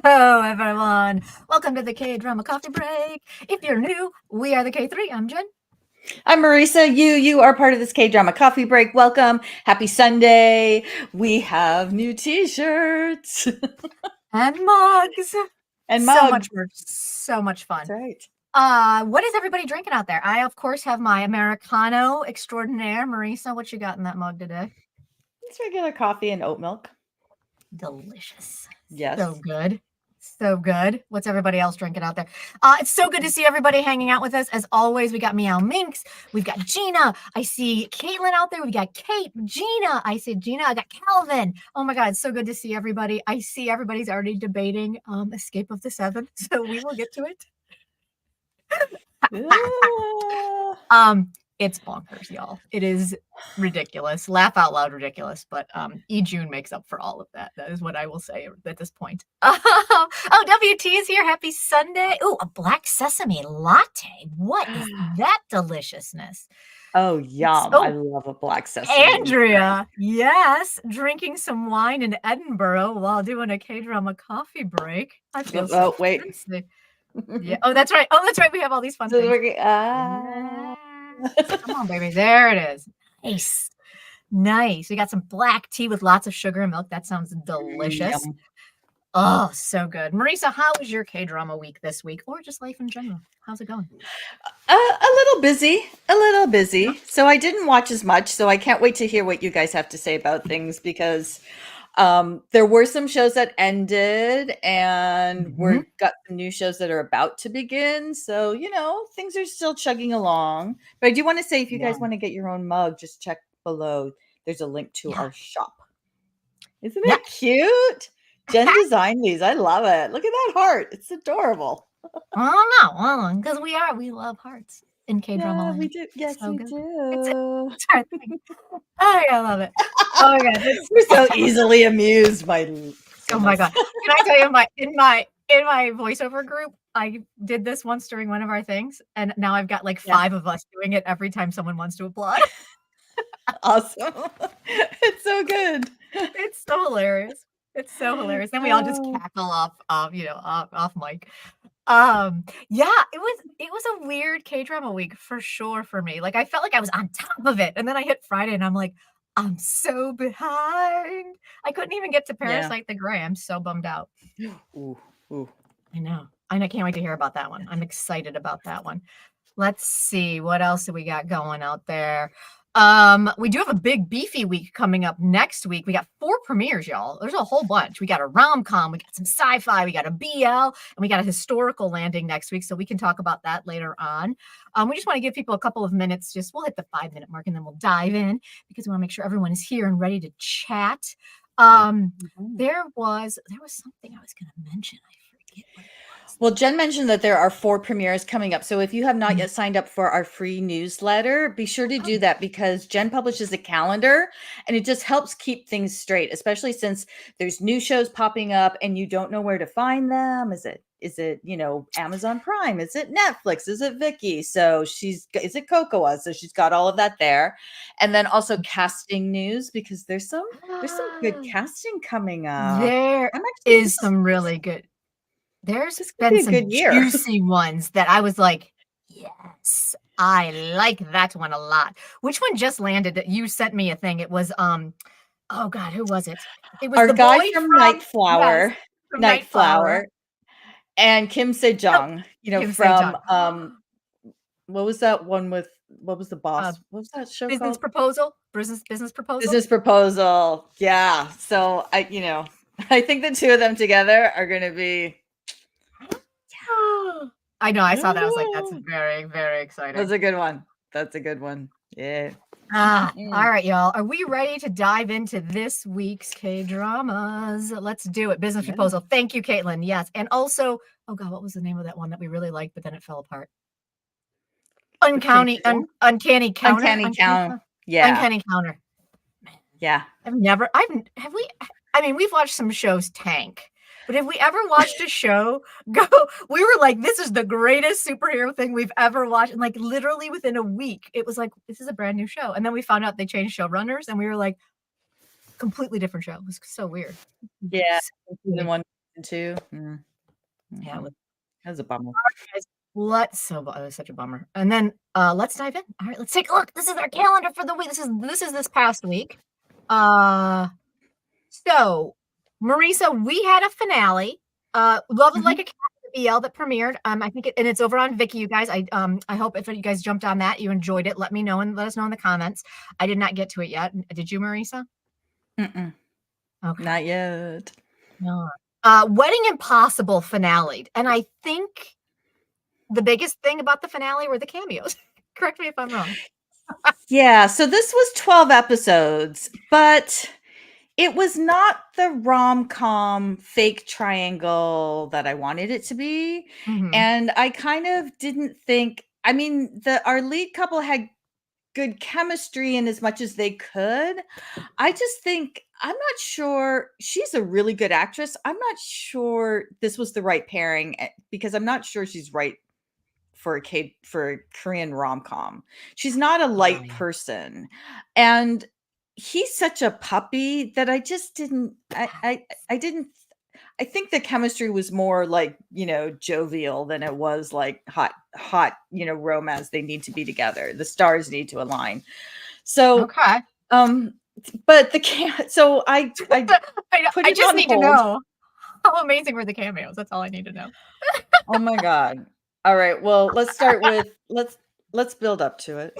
Hello, everyone. Welcome to the KDrama Coffee Break. If you're new, we are the KThree. I'm Jen. I'm Marisa. You are part of this KDrama Coffee Break. Welcome. Happy Sunday. We have new t-shirts. And mugs. And so mugs. much merch. So much fun. That's right. What is everybody drinking out there? I, of course, have my Americano extraordinaire. Marisa, what you got in that mug today? It's regular coffee and oat milk. Delicious. Yes. So good. So good. What's everybody else drinking out there? It's so good to see everybody hanging out with us. As always, we got Meow Minx. We've got Gina. I see Caitlin out there. We got Kate, Gina. I see Gina. I got Calvin. Oh my God. It's so good to see everybody. I see everybody's already debating Escape of the Seven. So we will get to it. It's bonkers, y'all. It is ridiculous. Laugh out loud ridiculous, but June makes up for all of that. That is what I will say at this point. Oh, WT is here. Happy Sunday. Oh, a black sesame latte. What is that deliciousness? Oh, yum. I love a black sesame. Andrea, yes, drinking some wine in Edinburgh while doing a KDrama coffee break. I feel so wait. fancy. Yeah. Oh, that's right. Oh, that's right. We have all these fun things. Come on, baby. There it is. Nice. Nice. We got some black tea with lots of sugar and milk. That sounds delicious. Yum. Oh, so good. Marisa, how was your K-drama week this week, or just life in general? How's it going? A little busy. Yeah. So I didn't watch as much, so I can't wait to hear what you guys have to say about things, because there were some shows that ended, and we've got some new shows that are about to begin. So, things are still chugging along. But I do want to say, if you guys want to get your own mug, just check below. There's a link to our shop. Isn't it cute? Jen designed these. I love it. Look at that heart. It's adorable. I don't know, because we love hearts in K-drama land. We do. Yes, so we good. do. It's our thing. Oh, I love it. Oh my God, we're so easily amused by. Oh my God! Can I tell you, in my voiceover group, I did this once during one of our things, and now I've got like 5 of us doing it every time someone wants to applaud. Awesome! It's so good. It's so hilarious. It's so hilarious. Then we all just cackle off mic. Yeah, it was a weird K-drama week for sure for me. Like, I felt like I was on top of it, and then I hit Friday, and I'm like, I'm so behind. I couldn't even get to Parasite the Grey. I'm so bummed out. Ooh. I know. I can't wait to hear about that one. I'm excited about that one. Let's see. What else do we got going out there? We do have a big beefy week coming up next week. We got 4 premieres, y'all. There's a whole bunch. We got a rom-com, we got some sci-fi, we got a BL, and we got a historical landing next week. So we can talk about that later on. We just want to give people a couple of minutes. We'll hit the 5-minute mark, and then we'll dive in, because we want to make sure everyone is here and ready to chat. There was something I was going to mention. I forget what it was. Well, Jen mentioned that there are 4 premieres coming up. So if you have not yet signed up for our free newsletter, be sure to do that, because Jen publishes a calendar, and it just helps keep things straight, especially since there's new shows popping up and you don't know where to find them. Is it Amazon Prime? Is it Netflix? Is it Viki? So is it Cocoa? So she's got all of that there. And then also casting news, because there's some good casting coming up. There is some really good. There's been some juicy ones that I was like, yes, I like that one a lot. Which one just landed? That you sent me a thing. It was Oh God, who was it? It was Our the guy boy from from Nightflower, from Nightflower. and Kim Nope, Sejong, Kim from Sejong. what was that one with what was the Uh, boss? What was that show business called? proposal. Business proposal. Business Proposal. Yeah. So I think the two of them together are gonna be I know. I saw that. I was like, that's very, very exciting. That's a good one. That's a good one. Yeah. All right, y'all. Are we ready to dive into this week's K-dramas? Let's do it. Business Proposal. Thank you, Caitlin. Yes. And also, oh God, what was the name of that one that we really liked, but then it fell apart? Uncanny Counter. Uncanny Counter. Yeah. Uncanny Counter. Yeah. Have we? I mean, we've watched some shows tank, but have we ever watched a show go? We were like, this is the greatest superhero thing we've ever watched. And like literally within a week, it was like, this is a brand new show. And then we found out they changed showrunners and we were like, completely different show. It was so weird. Yeah. So Season weird. 1 and 2. Yeah. That was a bummer. It was such a bummer. And then let's dive in. All right, let's take a look. This is our calendar for the week. This is this past week. So Marisa, we had a finale. Love is Like a Cat BL that premiered. I think and it's over on Viki, you guys. I hope if you guys jumped on that, you enjoyed it. Let me know and let us know in the comments. I did not get to it yet. Did you, Marisa? Okay. Not yet. No. Wedding Impossible finale. And I think the biggest thing about the finale were the cameos. Correct me if I'm wrong. Yeah, so this was 12 episodes, but it was not the rom-com fake triangle that I wanted it to be. And I kind of didn't think, I mean, our lead couple had good chemistry in as much as they could. I just think, I'm not sure, she's a really good actress. I'm not sure this was the right pairing because I'm not sure she's right for a Korean rom-com. She's not a light person. And he's such a puppy that I just didn't I think the chemistry was more like, jovial than it was like hot, romance. They need to be together. The stars need to align. So, okay. But so I put I it just on need hold. to know how amazing were the cameos. That's all I need to know. Oh my God. All right. Well, let's start with let's build up to it.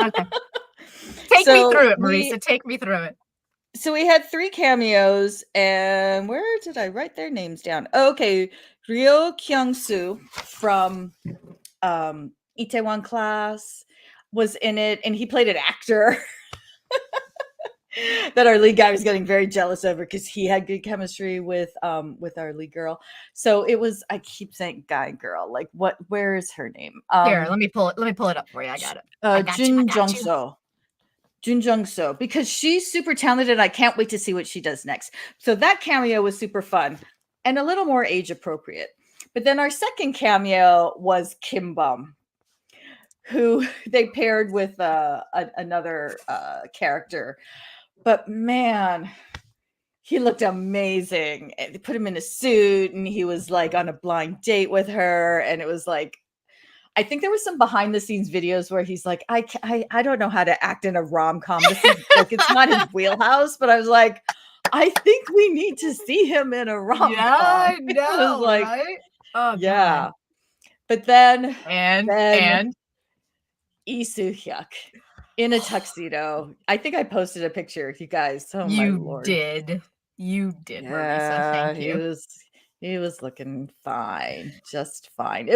Okay. Take me through it, Marisa. Take me through it. So we had 3 cameos, and where did I write their names down? Oh, okay. Ryo Kyung-soo from Itaewon Class was in it, and he played an actor that our lead guy was getting very jealous over because he had good chemistry with our lead girl. So it was, I keep saying guy girl, like where is her name? Here, let me pull it up for you. I got it. Jun Jung-so, because she's super talented. I can't wait to see what she does next. So that cameo was super fun and a little more age appropriate. But then our second cameo was Kim Bum, who they paired with another character. But man, he looked amazing. They put him in a suit and he was like on a blind date with her. And it was like, I think there was some behind the scenes videos where he's like, I don't know how to act in a rom-com. This is like, it's not his wheelhouse, but I was like, I think we need to see him in a rom-com. Yeah, I know, like, right? Oh, yeah. God. But then and Lee Soo-hyuk in a tuxedo. I think I posted a picture, you guys. Oh my Lord. You did, Marisa. Thank you. He was looking fine, just fine.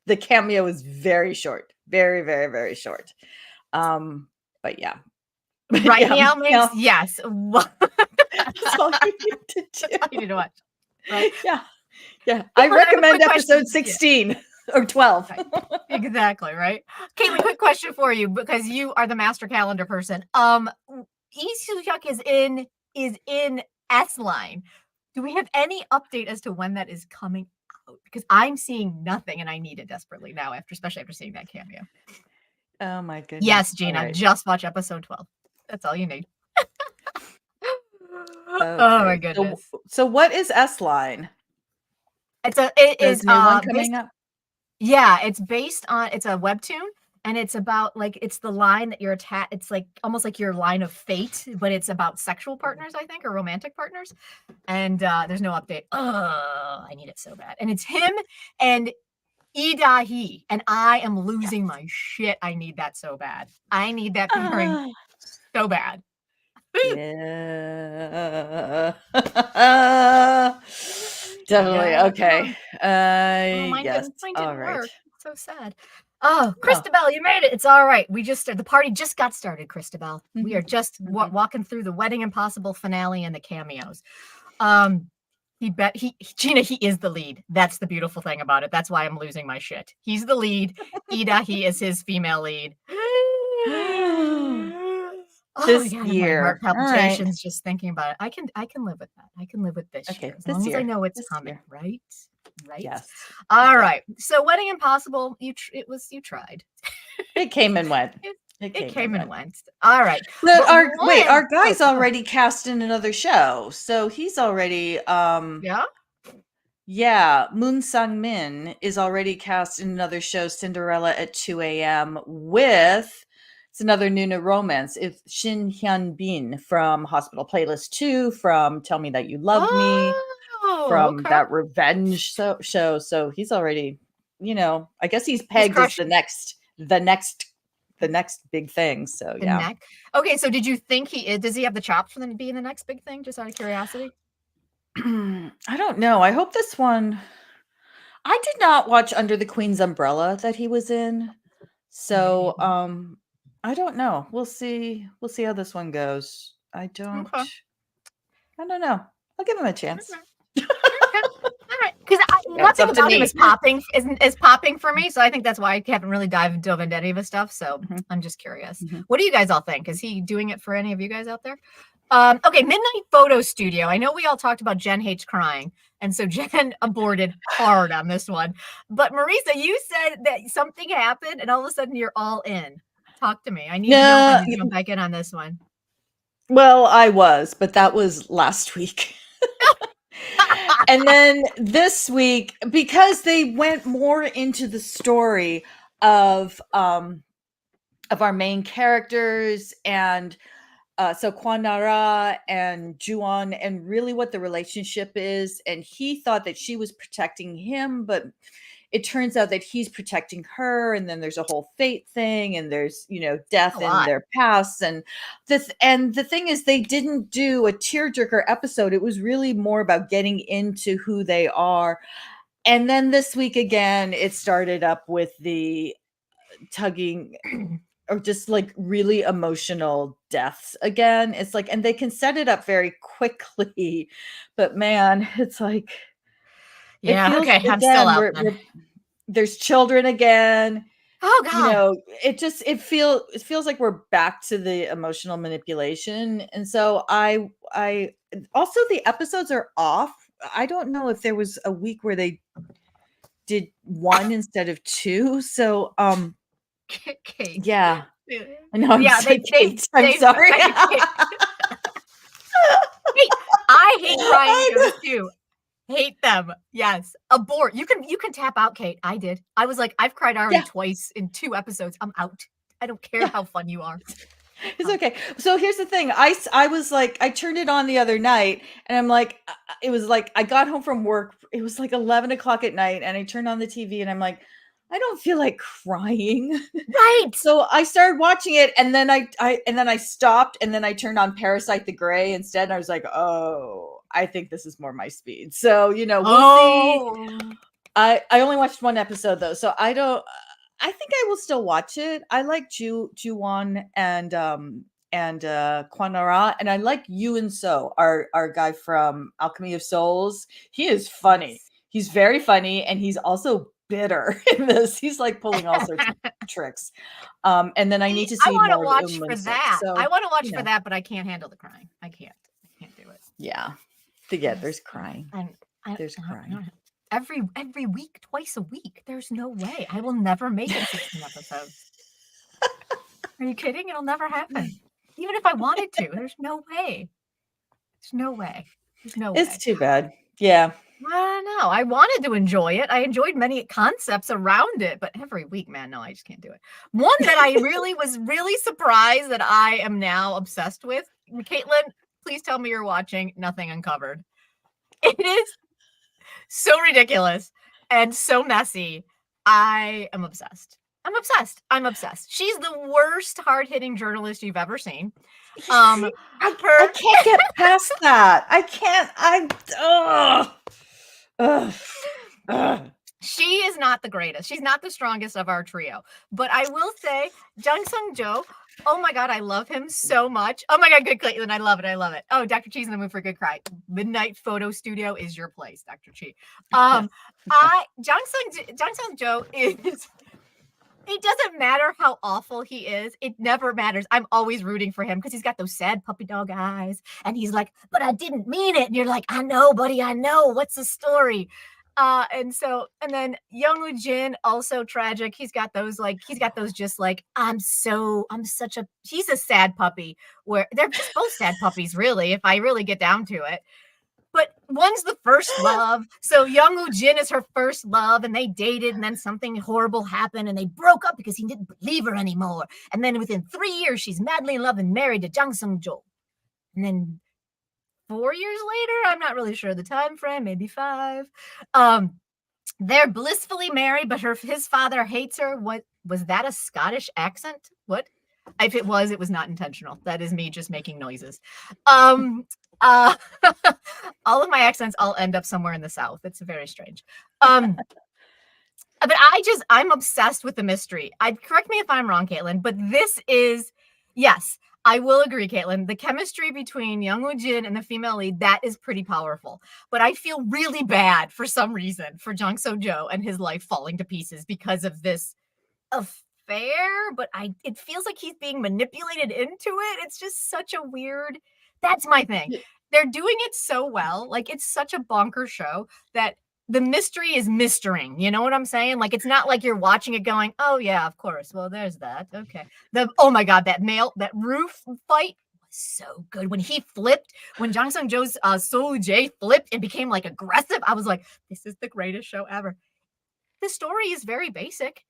The cameo was very short, very, very, very short. But yeah. Right now makes yes. That's all you need to do. That's all you need to watch. Right? Yeah. Yeah. I recommend episode 16 or 12. Right. Exactly, right? Caitlin, quick question for you because you are the master calendar person. Lee Soo-hyuk is in S line. Do we have any update as to when that is coming out? Because I'm seeing nothing and I need it desperately now, especially after seeing that cameo. Oh my goodness. Yes, Gina, right. Just watch episode 12. That's all you need. Okay. Oh my goodness. So what is S line? It is new one coming up. Yeah, it's based on, it's a webtoon and it's about like it's the line that you're attached. It's like almost like your line of fate, but it's about sexual partners, I think, or romantic partners. And there's no update. Oh, I need it so bad. And it's him and Idahi, and I am losing my shit. I need that so bad. I need that pairing so bad. Yeah. Definitely. Yeah, Okay. mine Yes. mine All didn't right. work. It's so sad. Oh, Oh. Christabel, you made it. It's all right. The party just got started, Christabel. We are Mhm. just Mhm. walking through the Wedding Impossible finale and the cameos. Gina, he is the lead. That's the beautiful thing about it. That's why I'm losing my shit. He's the lead. Ida, he is his female lead. Oh my This god, and my heart year. All right. palpitations just thinking about it. I can live with that. I can live with this year Okay. as This long as I year. know it's This coming, year. right? Right. Yes. All Yeah. right. So Wedding Impossible, you tried. It came and went. It came and went. All right. But But our oh, guy's already cast in another show. So he's already yeah. yeah, Moon Sang Min is already cast in another show, Cinderella at 2 a.m. with it's another Nuna romance. It's Shin Hyun Bin from Hospital Playlist 2, from Tell Me That You Love Me, Oh, from okay. that revenge show. So he's already, I guess he's He's pegged as crushing the next big thing. So the yeah. neck. Okay, so did you think does he have the chops for them to be in the next big thing? Just out of curiosity. I don't know. I hope this one. I did not watch Under the Queen's Umbrella that he was in. So, I don't know. We'll see. We'll see how this one goes. Okay. I don't know. I'll give him a chance. Okay. All right. Because Yeah, it's nothing up to about him me. is popping for me. So I think that's why I haven't really dove into any of his stuff. So Mhm, I'm just curious. mhm. What do you guys all think? Is he doing it for any of you guys out there? Okay, Midnight Photo Studio. I know we all talked about Jenn hates crying. And so Jenn aborted hard on this one. But Marisa, you said that something happened and all of a sudden you're all in. Talk to me. I need to know when to jump back in on this one. Well, I was, but that was last week. And then this week, because they went more into the story of our main characters, and so Kwan Nara and Juan, and really what the relationship is. And he thought that she was protecting him, but it turns out that he's protecting her. And then there's a whole fate thing, and there's death in their pasts. And the thing is, they didn't do a tearjerker episode. It was really more about getting into who they are. And then this week again, it started up with the tugging or just like really emotional deaths again. It's like, and they can set it up very quickly, but man, it's like, it Yeah, feels okay. I'm still again, out then. there's children again. Oh God. It feels like we're back to the emotional manipulation. And so I also, the episodes are off. I don't know if there was a week where they did one instead of two. So Kate. yeah. I know I'm saying Kate. I'm Dave, sorry. Kate. I hate crying shows too. Hate them. Yes. Abort. You can tap out, Kate. I did. I was like, I've cried already twice in 2 episodes. I'm out. I don't care how fun you are. It's okay. So here's the thing. I was like, I turned it on the other night, and I'm like, it was like, I got home from work. It was like 11 o'clock at night, and I turned on the TV, and I'm like, I don't feel like crying. Right. So I started watching it, and then I stopped, and then I turned on Parasite the Grey instead. And I was like, oh, I think this is more my speed. So, we'll see. I only watched 1 episode though. So I think I will still watch it. I like Juwon and Kwanara, and I like Yun So, our guy from Alchemy of Souls. He is funny. He's very funny, and he's also bitter in this. He's like pulling all sorts of tricks. And then I need to see more. I more want of to watch for Eunwoo-sik. that. So, I want to watch for that, but I can't handle the crying. I can't do it. Yeah. There's crying. There's crying. Every week, twice a week. There's no way. I will never make it 16 episodes. Are you kidding? It'll never happen. Even if I wanted to, there's no way. There's no way. There's no way. It's too bad. Yeah. I don't know. I wanted to enjoy it. I enjoyed many concepts around it, but every week, man, no, I just can't do it. One that I really was really surprised that I am now obsessed with. Caitlin, please tell me you're watching Nothing Uncovered. It is so ridiculous and so messy. I am obsessed. I'm obsessed. I'm obsessed. She's the worst hard-hitting journalist you've ever seen. See, I can't get past that. I can't. She is not the greatest. She's not the strongest of our trio. But I will say, Jung Sung-jo, oh my God, I love him so much. Oh my God, good Caitlin. I love it. I love it. Oh, Dr. Chi's in the mood for a good cry. Midnight Photo Studio is your place, Dr. Chi. Jung Sung-jo is... It doesn't matter how awful he is. It never matters. I'm always rooting for him because he's got those sad puppy dog eyes. And he's like, but I didn't mean it. And you're like, I know, buddy. I know. What's the story? And then Young Woo Jin, also tragic. He's got those just like, he's a sad puppy, where they're just both sad puppies, really, if I really get down to it. But one's the first love. So Young Woo Jin is her first love, and they dated, and then something horrible happened, and they broke up because he didn't believe her anymore. And then within 3 years, she's madly in love and married to Jung Sung-jo. And then 4 years later, I'm not really sure the time frame, maybe 5. They're blissfully married, but his father hates her. What was that? A Scottish accent? What? If it was not intentional. That is me just making noises. All of my accents all end up somewhere in the South. It's very strange. But I'm obsessed with the mystery. Correct me if I'm wrong, Caitlin, but this is, yes, I will agree, Caitlin. The chemistry between Young Woo Jin and the female lead, that is pretty powerful. But I feel really bad for some reason for Jung So-jo and his life falling to pieces because of this affair. But it feels like he's being manipulated into it. It's just such a weird... That's my thing. They're doing it so well. Like, it's such a bonker show that the mystery is mystering. You know what I'm saying? Like, it's not like you're watching it going, oh, yeah, of course. Well, there's that. Okay. Oh, my God, that roof fight was so good. When he flipped, when Jung Sung-jo's Seo Jae flipped and became, like, aggressive, I was like, this is the greatest show ever. The story is very basic.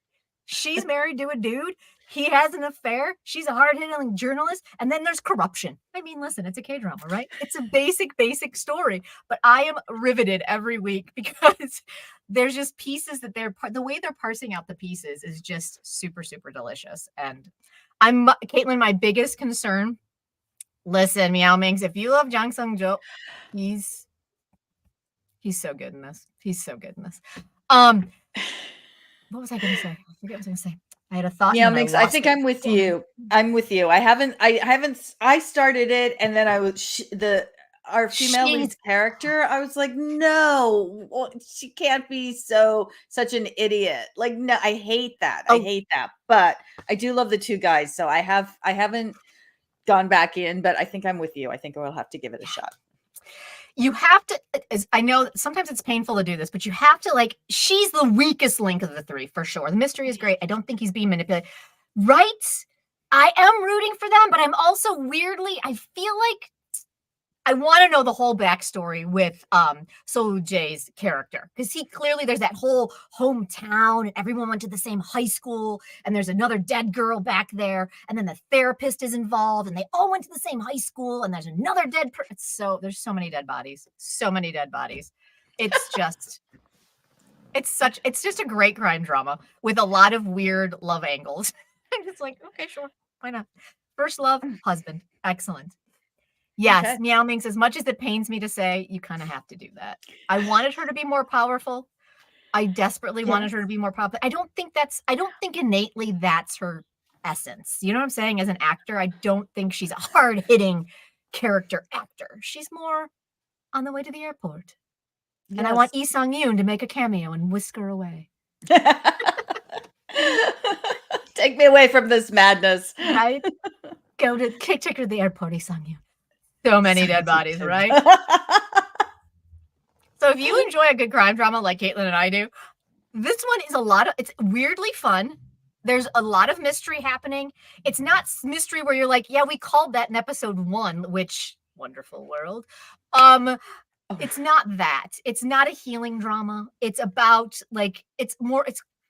She's married to a dude. He has an affair. She's a hard-hitting journalist. And then there's corruption. I mean, listen, it's a K-drama, right? It's a basic story. But I am riveted every week because there's just pieces that the way they're parsing out the pieces is just super, super delicious. And Caitlin, my biggest concern, listen, Meow Mings, if you love Jung Sung-jo, he's so good in this. He's so good in this. What was I going to say? I forget what I was going to say. I had a thought. Yeah, Mix, I think I'm with you. I'm with you. I started it, and then our female lead character, I was like, no, she can't be such an idiot. Like, no, I hate that. I hate that. But I do love the two guys. So I haven't gone back in, but I think I'm with you. I think I will have to give it a shot. You have to, I know sometimes it's painful to do this, but you have to, she's the weakest link of the three, for sure. The mystery is great. I don't think he's being manipulated. Right? I am rooting for them, but I'm also weirdly, I feel like I want to know the whole backstory with Seo Jae's character, because there's that whole hometown and everyone went to the same high school and there's another dead girl back there and then the therapist is involved and they all went to the same high school and there's another dead person. There's so many dead bodies. It's just it's just a great crime drama with a lot of weird love angles. I'm just like, okay, sure, why not? First love, husband, excellent. Yes, okay. Meow Mings, as much as it pains me to say, you kind of have to do that. I wanted her to be more powerful. I desperately wanted her to be more powerful. I don't think innately that's her essence. You know what I'm saying? As an actor, I don't think she's a hard-hitting character actor. She's more on the way to the airport. Yes. And I want Lee Sang-yoon to make a cameo and whisk her away. Take me away from this madness. Right? Take her to the airport, Lee Sang-yoon. So many dead bodies, right? So if you enjoy a good crime drama like Caitlin and I do, this one is it's weirdly fun. There's a lot of mystery happening. It's not mystery where you're like, yeah, we called that in episode 1, which wonderful world. it's not that. It's not a healing drama. It's about like it's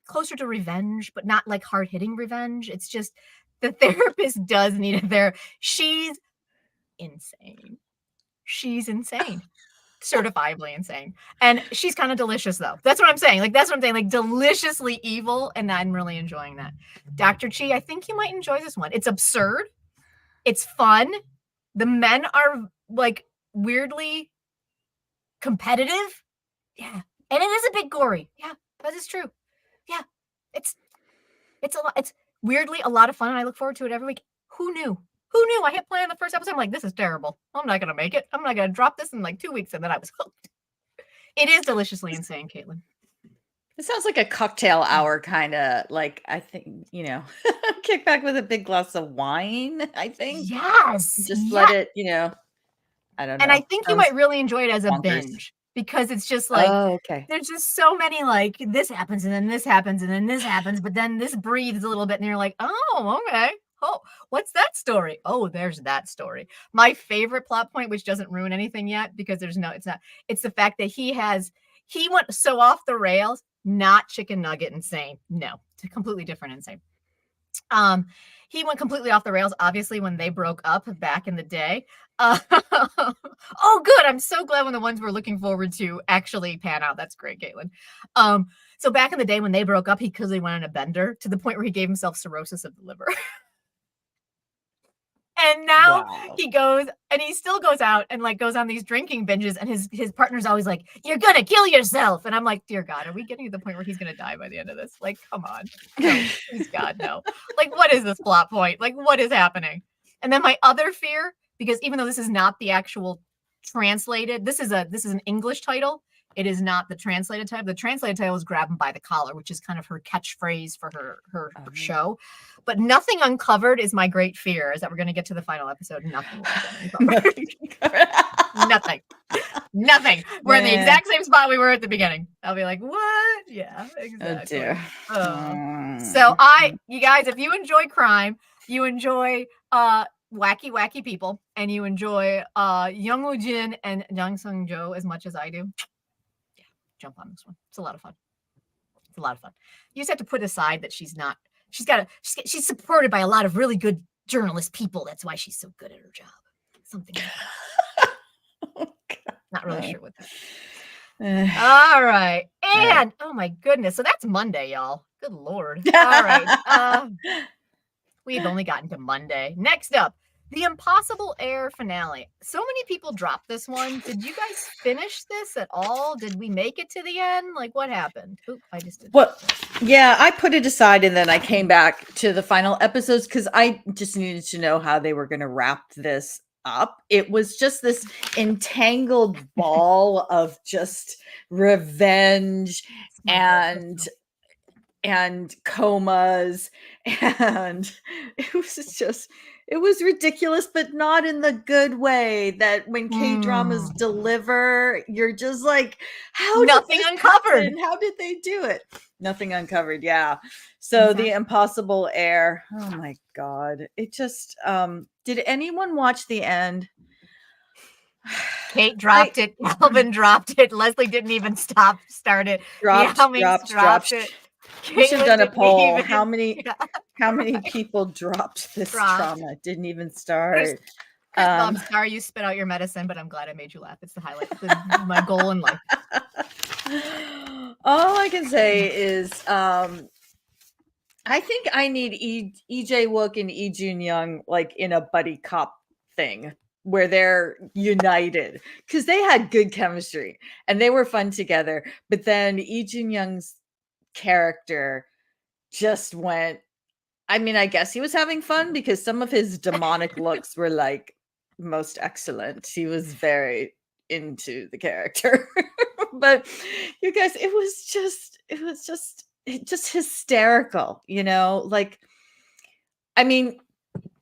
closer to revenge, but not like hard-hitting revenge. It's just the therapist does need a therapist. She's insane. She's insane. Certifiably insane. And she's kind of delicious though. That's what I'm saying. Like that's what I'm saying. Like deliciously evil, and I'm really enjoying that. Dr. Chi, I think you might enjoy this one. It's absurd. It's fun. The men are like weirdly competitive. Yeah. And it is a bit gory. Yeah, that is true. Yeah. It's a lot. It's weirdly a lot of fun, and I look forward to it every week. Who knew? Who knew? I hit play on the first episode. I'm like, this is terrible. I'm not gonna make it. I'm not gonna drop this in like 2 weeks, and then I was hooked. It is deliciously insane, Caitlin. It sounds like a cocktail hour kind of like, I think, kick back with a big glass of wine, I think. Yes. Just let it, I don't know. And I think you might really enjoy it as a bonkers. Binge because it's just like, okay. There's just so many like this happens and then this happens and then this happens, but then this breathes a little bit and you're like, oh, okay. Oh, what's that story? Oh, there's that story. My favorite plot point, which doesn't ruin anything yet because it's not. It's the fact that he went so off the rails, not chicken nugget insane. No, it's a completely different insane. He went completely off the rails, obviously, when they broke up back in the day. Oh, good. I'm so glad when the ones we're looking forward to actually pan out. That's great, Caitlin. So back in the day when they broke up, because he went on a bender to the point where he gave himself cirrhosis of the liver. And now he goes and he still goes out and like goes on these drinking binges, and his partner's always like, you're gonna kill yourself. And I'm like, dear God, are we getting to the point where he's gonna die by the end of this? Like, come on. No, please God, no. Like, what is this plot point? Like, what is happening? And then my other fear, because even though this is not the actual translated, this is an English title. It is not the translated title. The translated title is Grab Him by the Collar, which is kind of her catchphrase for her show. But Nothing Uncovered is my great fear, is that we're going to get to the final episode. Nothing. Nothing. We're in the exact same spot we were at the beginning. I'll be like, what? Yeah, exactly. Oh, dear. So you guys, if you enjoy crime, you enjoy wacky people, and you enjoy Young Woo Jin and Jang Sung Jo as much as I do, jump on this one. It's a lot of fun. You just have to put aside that she's supported by a lot of really good journalist people. That's why she's so good at her job. Something like that. Not really sure what that. All right. And oh my goodness. So that's Monday, y'all. Good Lord. All right. We've only gotten to Monday. Next up, the Impossible Heir finale. So many people dropped this one. Did you guys finish this at all? Did we make it to the end? Like, what happened? Oop, I just did. Well, yeah, I put it aside and then I came back to the final episodes because I just needed to know how they were going to wrap this up. It was just this entangled ball of just revenge and comas, and it was ridiculous, but not in the good way that when K-dramas deliver, you're just like, Nothing Uncovered. How did they do it? Nothing Uncovered. Yeah. So The Impossible Heir. Oh my God. It just, did anyone watch the end? Kate dropped it. Alvin dropped it. Leslie didn't even start it. Dropped it. We should have done a poll. How many people dropped this trauma? Didn't even start. I'm sorry you spit out your medicine, but I'm glad I made you laugh. It's the highlight. It's my goal in life. All I can say is I think I need EJ Wook and Lee Jun Young like in a buddy cop thing where they're united, because they had good chemistry and they were fun together. But then Lee Jun Young's character just went, I mean, I guess he was having fun because some of his demonic looks were like most excellent. He was very into the character. But you guys, it was just hysterical, like, I mean,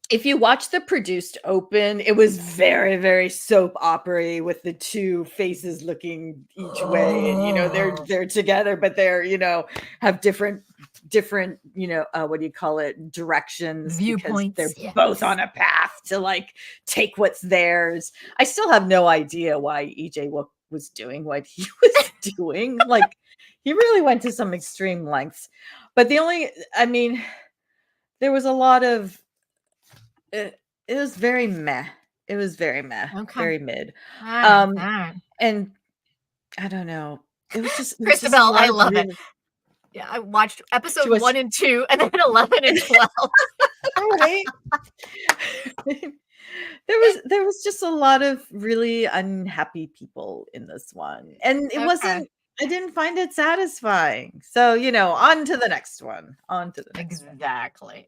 if you watch the produced open, it was very, very soap opera with the two faces looking each way, and they're together, but they're have different what do you call it, directions, viewpoints. They're both on a path to like take what's theirs. I still have no idea why EJ Wook was doing what he was doing. Like, he really went to some extreme lengths. But there was a lot of it was very meh. It was very meh, Okay. very mid. All right. And I don't know. It was just a Christabel, lot I of love it. really Yeah, I watched episode was 1 and 2 and then 11 and 12. right. There was just a lot of really unhappy people in this one. And it Okay. wasn't I didn't find it satisfying. So, on to the next one. On to the next one.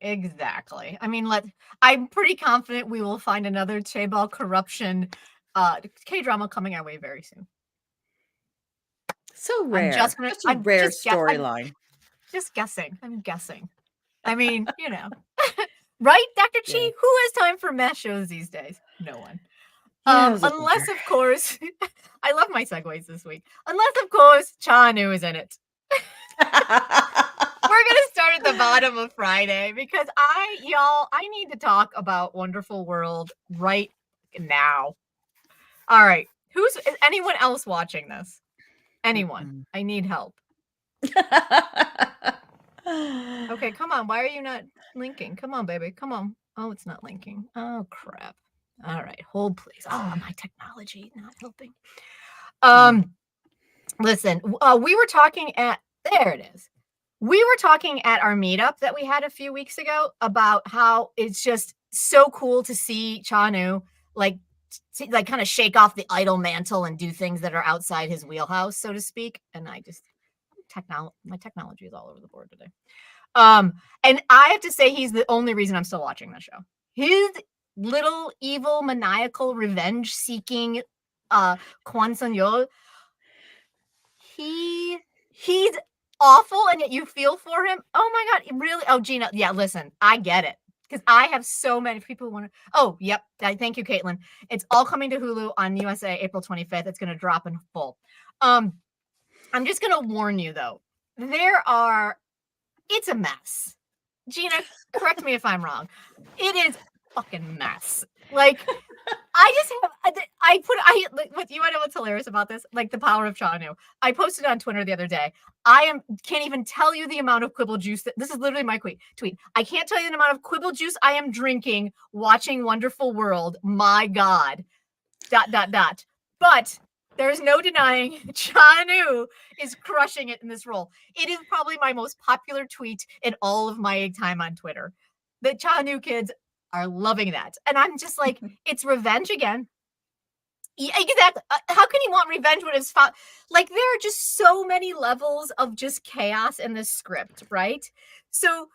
Exactly. I mean, I'm pretty confident we will find another Chaebol corruption K-drama coming our way very soon. So rare. Such a rare storyline. Just guessing. I'm guessing. I mean, right, Dr. Chi? Yeah. Who has time for mess shows these days? No one. Yeah, unless, of course, I love my segues this week. Unless, of course, Chanu is in it. We're gonna start at the bottom of Friday because I need to talk about Wonderful World right now. All right, is anyone else watching this? Anyone? I need help. Okay, come on. Why are you not linking? Come on, baby. Come on. Oh, it's not linking. Oh, crap. All right, hold please. Oh, my technology not helping. Listen, we were talking there it is. We were talking at our meetup that we had a few weeks ago about how it's just so cool to see Chanu like kind of shake off the idol mantle and do things that are outside his wheelhouse, so to speak. And my technology is all over the board today. And I have to say he's the only reason I'm still watching this show. His little evil maniacal revenge seeking Kwan Sun-yeol, he's awful, and yet you feel for him. Oh my god, really? Oh, Gina, yeah, listen, I get it because I have so many people who want to. Oh, yep. Thank you, Caitlin. It's all coming to Hulu on USA April 25th. It's going to drop in full. I'm just going to warn you though. It's a mess. Gina, correct me if I'm wrong. It is a fucking mess. Like, you want to know what's hilarious about this? Like, the power of Chanu. I posted on Twitter the other day. Can't even tell you the amount of quibble juice. This is literally my tweet. I can't tell you the amount of quibble juice I am drinking watching Wonderful World. My God. ... But there's no denying Chanu is crushing it in this role. It is probably my most popular tweet in all of my time on Twitter. The Chanu kids are loving that. And I'm just like, it's revenge again. Yeah, exactly. How can you want revenge when it's like, there are just so many levels of just chaos in this script, right? So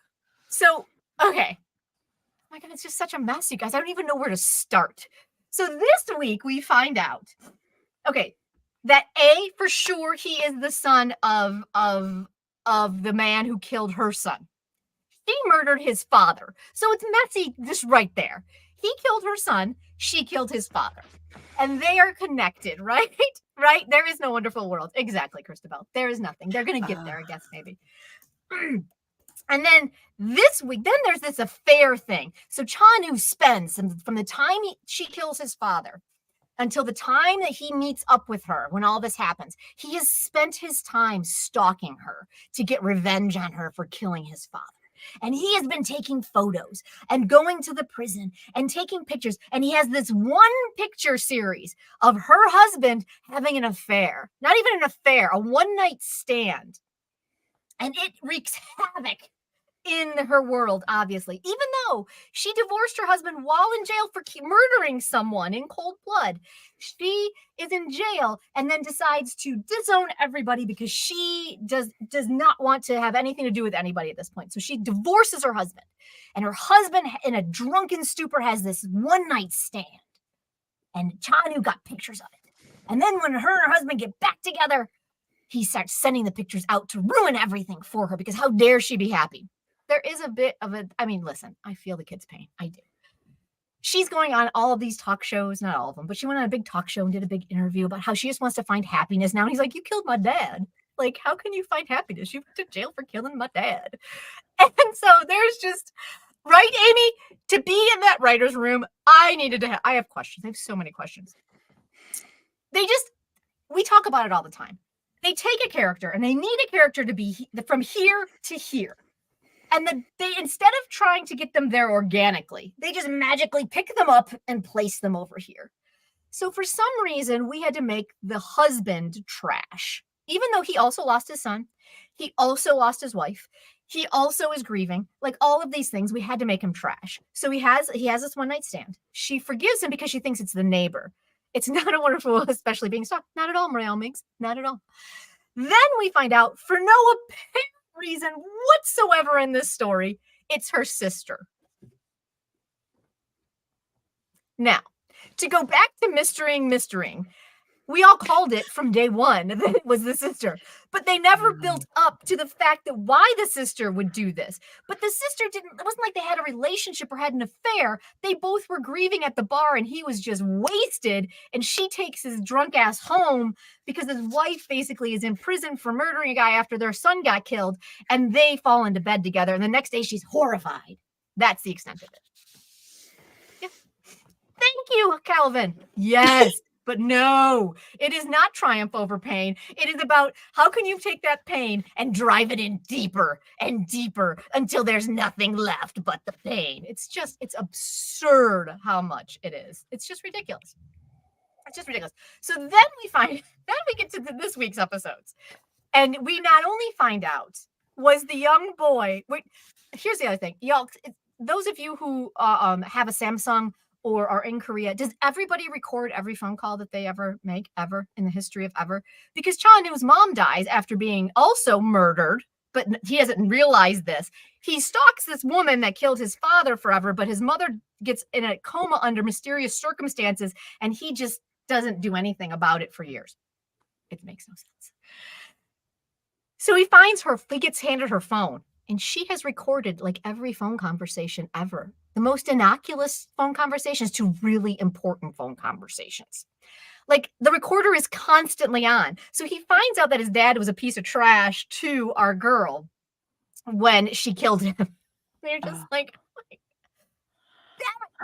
okay. Oh my God, it's just such a mess, you guys. I don't even know where to start. So this week we find out, okay, that for sure he is the son of the man who killed her son. She murdered his father. So it's messy just right there. He killed her son. She killed his father. And they are connected, right? Right? There is no Wonderful World. Exactly, Christabel. There is nothing. They're going to get there, I guess, maybe. And then this week, then there's this affair thing. So Chanu spends from the time she kills his father until the time that he meets up with her, when all this happens, he has spent his time stalking her to get revenge on her for killing his father. And he has been taking photos and going to the prison and taking pictures. And he has this one picture series of her husband having an affair. Not even an affair, a one-night stand. And it wreaks havoc in her world, obviously, even though she divorced her husband while in jail for murdering someone in cold blood. She is in jail and then decides to disown everybody because she does not want to have anything to do with anybody at this point. So she divorces her husband, and her husband, in a drunken stupor, has this one-night stand. And Chanu got pictures of it. And then when her and her husband get back together, he starts sending the pictures out to ruin everything for her, because how dare she be happy? There is a bit of listen, I feel the kid's pain. I do. She's going on all of these talk shows, not all of them, but she went on a big talk show and did a big interview about how she just wants to find happiness now. And he's like, you killed my dad. Like, how can you find happiness? You went to jail for killing my dad. And so there's just, right, Amy, to be in that writer's room, I have questions. I have so many questions. we talk about it all the time. They take a character and they need a character to be from here to here. And they, instead of trying to get them there organically, they just magically pick them up and place them over here. So for some reason, we had to make the husband trash, even though he also lost his son. He also lost his wife. He also is grieving. Like all of these things, we had to make him trash. So he has this one night stand. She forgives him because she thinks it's the neighbor. It's not a wonderful, especially being stalked. Not at all, Marielle Meigs. Not at all. Then we find out, for no apparent reason whatsoever in this story, it's her sister. Now, to go back to mystering, we all called it from day one that it was the sister, but they never built up to the fact that why the sister would do this. But the sister it wasn't like they had a relationship or had an affair. They both were grieving at the bar and he was just wasted. And she takes his drunk ass home because his wife basically is in prison for murdering a guy after their son got killed. And they fall into bed together. And the next day she's horrified. That's the extent of it. Yeah. Thank you, Calvin. Yes. But no, it is not triumph over pain. It is about how can you take that pain and drive it in deeper and deeper until there's nothing left but the pain. It's absurd how much it is. It's just ridiculous. It's just ridiculous. So then we get to this week's episodes. And we not only find out was the young boy. Wait, here's the other thing. Y'all, those of you who have a Samsung or are in Korea, does everybody record every phone call that they ever make, ever, in the history of ever? Because Cha-Nu's mom dies after being also murdered, but he doesn't realize this. He stalks this woman that killed his father forever, but his mother gets in a coma under mysterious circumstances, and he just doesn't do anything about it for years. It makes no sense. So he finds her, he gets handed her phone, and she has recorded like every phone conversation ever. The most innocuous phone conversations to really important phone conversations. Like the recorder is constantly on. So he finds out that his dad was a piece of trash to our girl when she killed him. They're just like,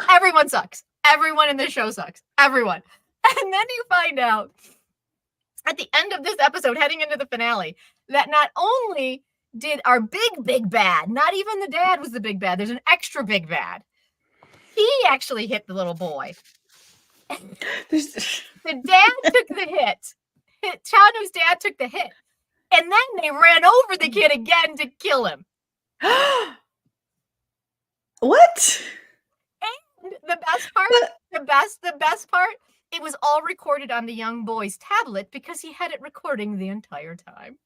everyone sucks. Everyone in this show sucks. Everyone. And then you find out at the end of this episode, heading into the finale, that not only did our big bad, not even the dad was the big bad, there's an extra big bad. He actually hit the little boy. The dad took the hit. Cha-Nu's dad took the hit. And then they ran over the kid again to kill him. What? And the best part, the best part, it was all recorded on the young boy's tablet because he had it recording the entire time.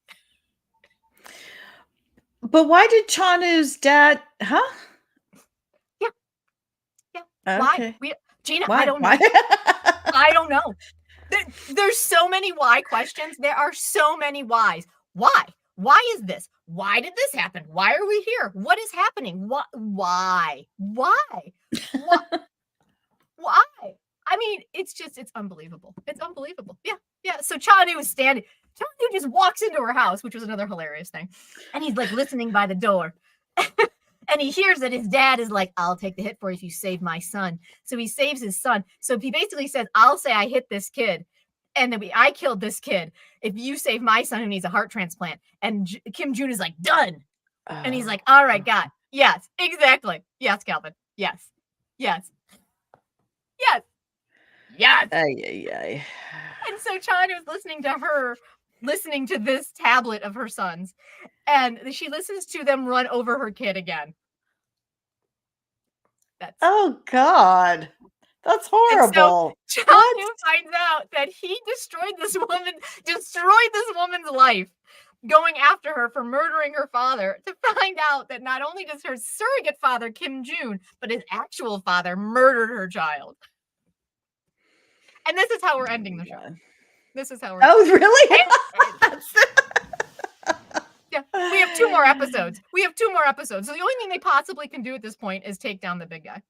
But why did Cha-Nu's dad, Yeah. Okay. Why? Gina, Why? I don't know. Why? I don't know. There's so many why questions. There are so many whys. Why? Why is this? Why did this happen? Why are we here? What is happening? What? Why? Why? Why? I mean, it's unbelievable. It's unbelievable. Yeah. So Cha-Nu is standing. Cha-Nu just walks into her house, which was another hilarious thing. And he's like listening by the door. And he hears that his dad is like, I'll take the hit for you if you save my son. So he saves his son. So he basically says, I'll say I hit this kid. And then I killed this kid if you save my son who needs a heart transplant. And Kim Jun is like, done. And he's like, all right, God. Yes, exactly. Yes, Calvin. Yes. Yes. Yes. Yes. Ay. And so Cha-Nu is listening to this tablet of her son's, and she listens to them run over her kid again. Oh God, that's horrible. So Cha-Nu finds out that he destroyed this woman's life, going after her for murdering her father, to find out that not only does her surrogate father, Kim Jun, but his actual father murdered her child. And this is how we're ending the show. This is how we're Oh, really? Yeah, we have 2 more episodes. So the only thing they possibly can do at this point is take down the big guy.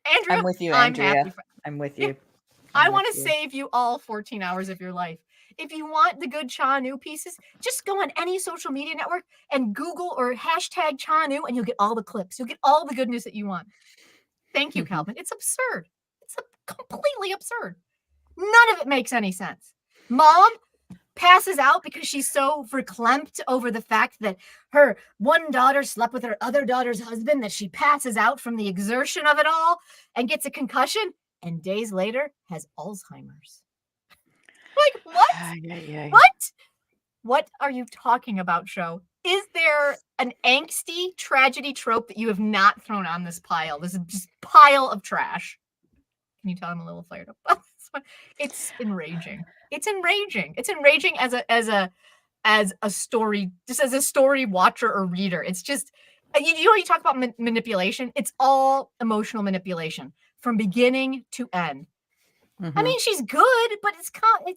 Andrea, I'm with you, Andrea. I'm with you. I want to save you all 14 hours of your life. If you want the good Cha-Nu pieces, just go on any social media network and Google or hashtag Cha-Nu, and you'll get all the clips. You'll get all the good news that you want. Thank you, Calvin. It's absurd. It's completely absurd. None of it makes any sense. Mom, passes out because she's so verklempt over the fact that her one daughter slept with her other daughter's husband that she passes out from the exertion of it all and gets a concussion, and days later has Alzheimer's. Like, what? Yeah. What? What are you talking about, show? Is there an angsty tragedy trope that you have not thrown on this pile? This is just pile of trash. Can you tell I'm a little fired up about this one? It's enraging. It's enraging. It's enraging as a story, just as a story watcher or reader. It's just, you talk about manipulation. It's all emotional manipulation from beginning to end. I mean, she's good, but it's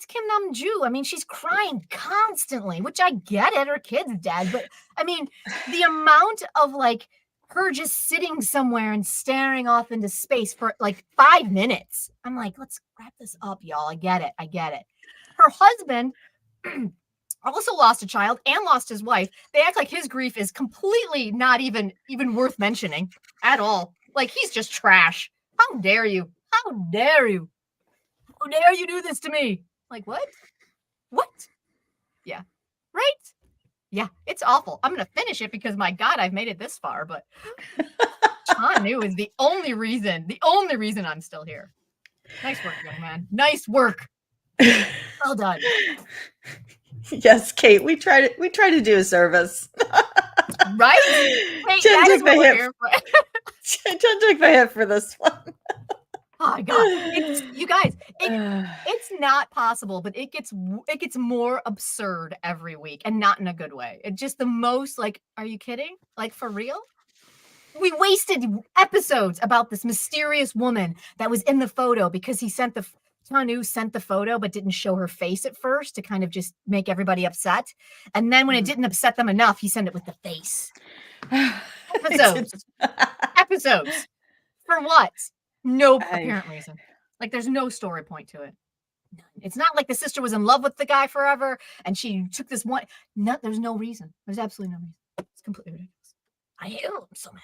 Kim Nam-ju. I mean, she's crying constantly, which I get it. Her kid's dead, but I mean, the amount of like her just sitting somewhere and staring off into space for like 5 minutes. I'm like, let's wrap this up, y'all. I get it. Her husband also lost a child and lost his wife. They act like his grief is completely not even worth mentioning at all. Like, he's just trash. How dare you? How dare you? How dare you do this to me? Like, what? Yeah. Right? Yeah, it's awful. I'm going to finish it because, my God, I've made it this far, but Chanu is the only reason I'm still here. Nice work, young man. Nice work. Well done. Yes, Kate, we try to do a service. Right? Hey, Jen that is took what the we're hit. here for. Jen took the hit for this one. Oh my God. You guys, it's not possible, but it gets more absurd every week, and not in a good way. It's just the most like, are you kidding? Like, for real? We wasted episodes about this mysterious woman that was in the photo because Chanu sent the photo but didn't show her face at first to kind of just make everybody upset. And then when it didn't upset them enough, he sent it with the face. Episodes. For what? No apparent reason. Like, there's no story point to it. It's not like the sister was in love with the guy forever and she took this one. No, there's no reason. There's absolutely no reason. It's completely ridiculous. I'm so mad.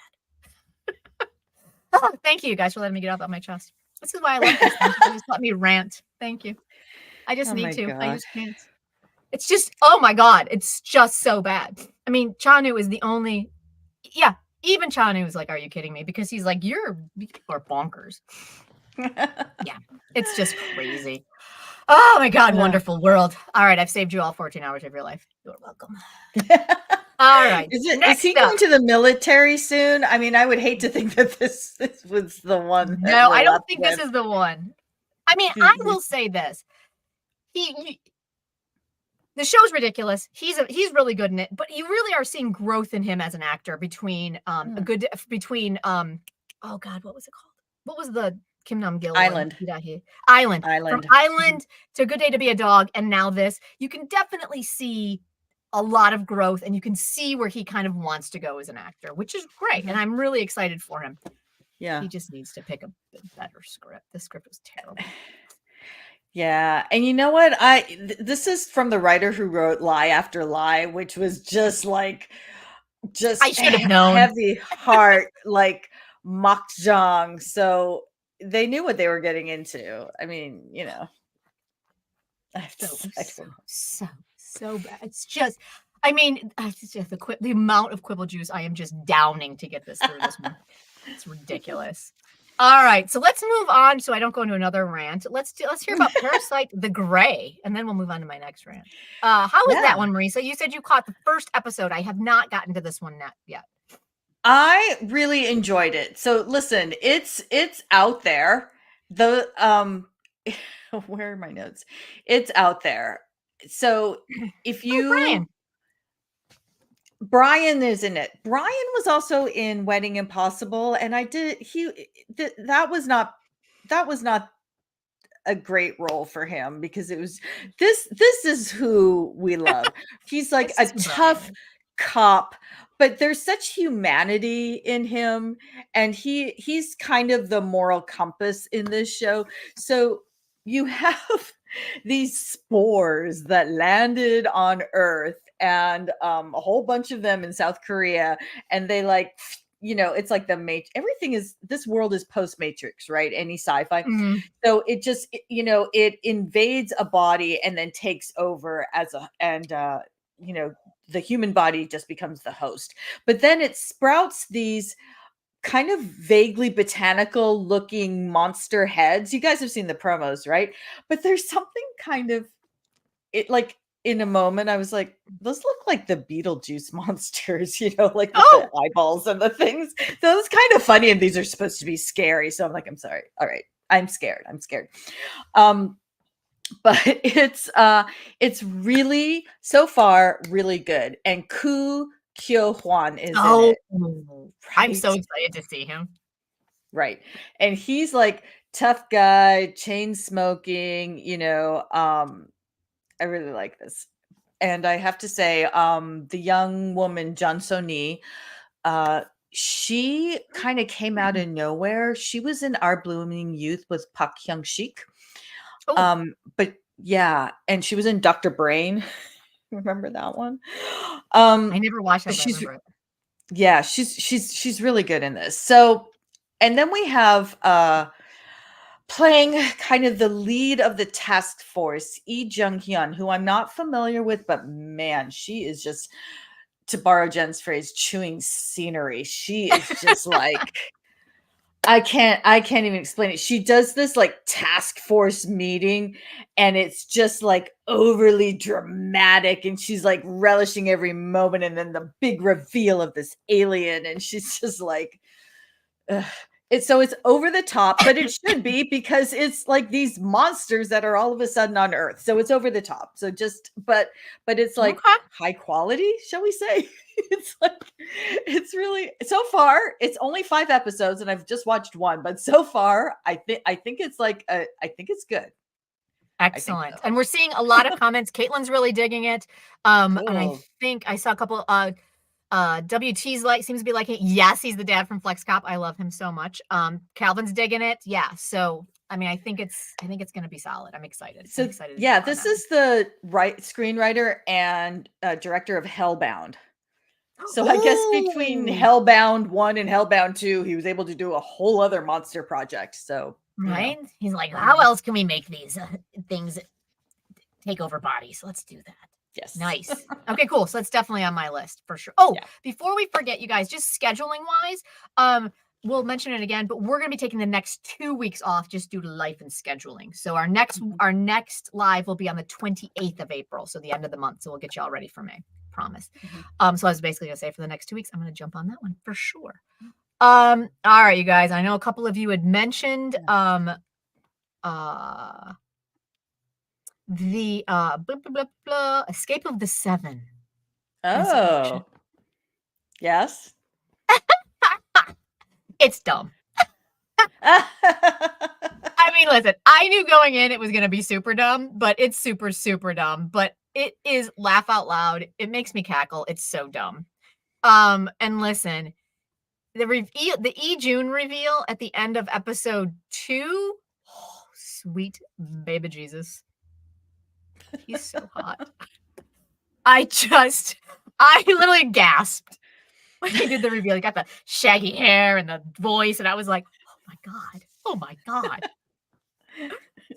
Oh, thank you guys for letting me get off my chest. This is why I love this. Just let me rant. Thank you. I just need to. I just can't. It's just, oh my God. It's just so bad. I mean, Chanu is the only. Yeah. Even Chanu was like, are you kidding me? Because he's like, you are bonkers. Yeah, it's just crazy. Oh my God, wonderful world. All right, I've saved you all 14 hours of your life. You're welcome. All right. Is he going to the military soon? I mean, I would hate to think that this was the one. No, I don't think this is the one. I mean, I will say this. The show's ridiculous. He's really good in it, but you really are seeing growth in him as an actor between oh God, what was it called? What was the Kim Nam-gil Island. Island. From Island to Good Day to Be a Dog, and now this. You can definitely see a lot of growth, and you can see where he kind of wants to go as an actor, which is great. And I'm really excited for him. Yeah. He just needs to pick a better script. The script was terrible. Yeah. And you know what? This is from the writer who wrote Lie After Lie, which was just I should have known. Heavy heart, like makjang. So they knew what they were getting into. I mean, you know. So bad. It's just, I mean, it's just the amount of quibble juice I am just downing to get this through this one. It's ridiculous. All right, so let's move on so I don't go into another rant. Let's hear about Parasite the Grey, and then we'll move on to my next rant. How was that one, Marisa? You said you caught the first episode. I have not gotten to this one yet. I really enjoyed it. So listen, it's out there. The where are my notes? It's out there. So if you Brian is in it. Brian was also in Wedding Impossible, and that was not a great role for him because it was this is who we love. He's like a tough cop, but there's such humanity in him, and he's kind of the moral compass in this show. So you have these spores that landed on Earth, and a whole bunch of them in South Korea, and they it's like everything is, this world is post Matrix, right? Any sci-fi. Mhm. So it just, it invades a body and then takes over the human body just becomes the host. But then it sprouts these kind of vaguely botanical looking monster heads. You guys have seen the promos, right? But there's something kind of, it like, in a moment I was like, those look like the Beetlejuice monsters, like with the Oh, eyeballs and the things. So it's kind of funny, and these are supposed to be scary. So I'm like, I'm sorry. All right. I'm scared. Um, but it's really, so far, really good. And Kyo Hwan is in oh, it, I'm so right? excited to see him. Right. And he's like tough guy, chain smoking, I really like this. And I have to say, the young woman, Jun So-ni, uh, she kind of came out of nowhere. She was in Our Blooming Youth with Park Hyung-sik. Oh, But yeah, and she was in Dr. Brain. Remember that one? I never watched that, but I She's remember it. yeah, she's really good in this. So, and then we have playing kind of the lead of the task force, Lee Jung-hyun, who I'm not familiar with, but man, she is just, to borrow Jen's phrase, chewing scenery. She is just like, I can't even explain it. She does this like task force meeting, and it's just like overly dramatic, and she's like relishing every moment, and then the big reveal of this alien, and she's just like, ugh. It's over the top, but it should be, because it's like these monsters that are all of a sudden on Earth. So it's over the top. So but it's like Okay. high quality, shall we say? It's like, it's really, so far it's only 5 episodes and I've just watched one, but so far I think it's like I think it's good. I think Excellent. so. And we're seeing a lot of comments. Caitlin's really digging it. And I Cool. think I saw a couple WT's seems to be liking it. Yes, he's the dad from Flex Cop. I love him so much. Calvin's digging it. Yeah. So I mean, I think it's gonna be solid. I'm excited. I'm So excited to yeah, jump on this that one. is the screenwriter and director of Hellbound. So I guess between Oh, Hellbound 1 and Hellbound 2, he was able to do a whole other monster project. So, right. He's like, how Mhm. else can we make these things take over bodies? Let's do that. Yes. Nice. Okay, cool. So that's definitely on my list for sure. Oh, Yeah. before we forget, you guys, just scheduling wise, we'll mention it again, but we're gonna be taking the next 2 weeks off just due to life and scheduling. So our next Mhm. our next live will be on the 28th of April, so the end of the month. So we'll get you all ready for May. Promise. Mhm. So I was basically gonna say for the next 2 weeks, I'm gonna jump on that one for sure. All right, you guys. I know a couple of you had mentioned uh the blah, blah, blah, blah, Escape of the Seven Resurrection. Oh, yes. It's dumb. I mean, listen, I knew going in it was gonna be super dumb, but it's super, super dumb. But it is laugh out loud. It makes me cackle. It's so dumb. And listen, the June reveal at the end of episode 2. Oh, sweet baby Jesus. He's so hot. I literally gasped when he did the reveal. He got the shaggy hair and the voice, and I was like, oh my God. Oh my God.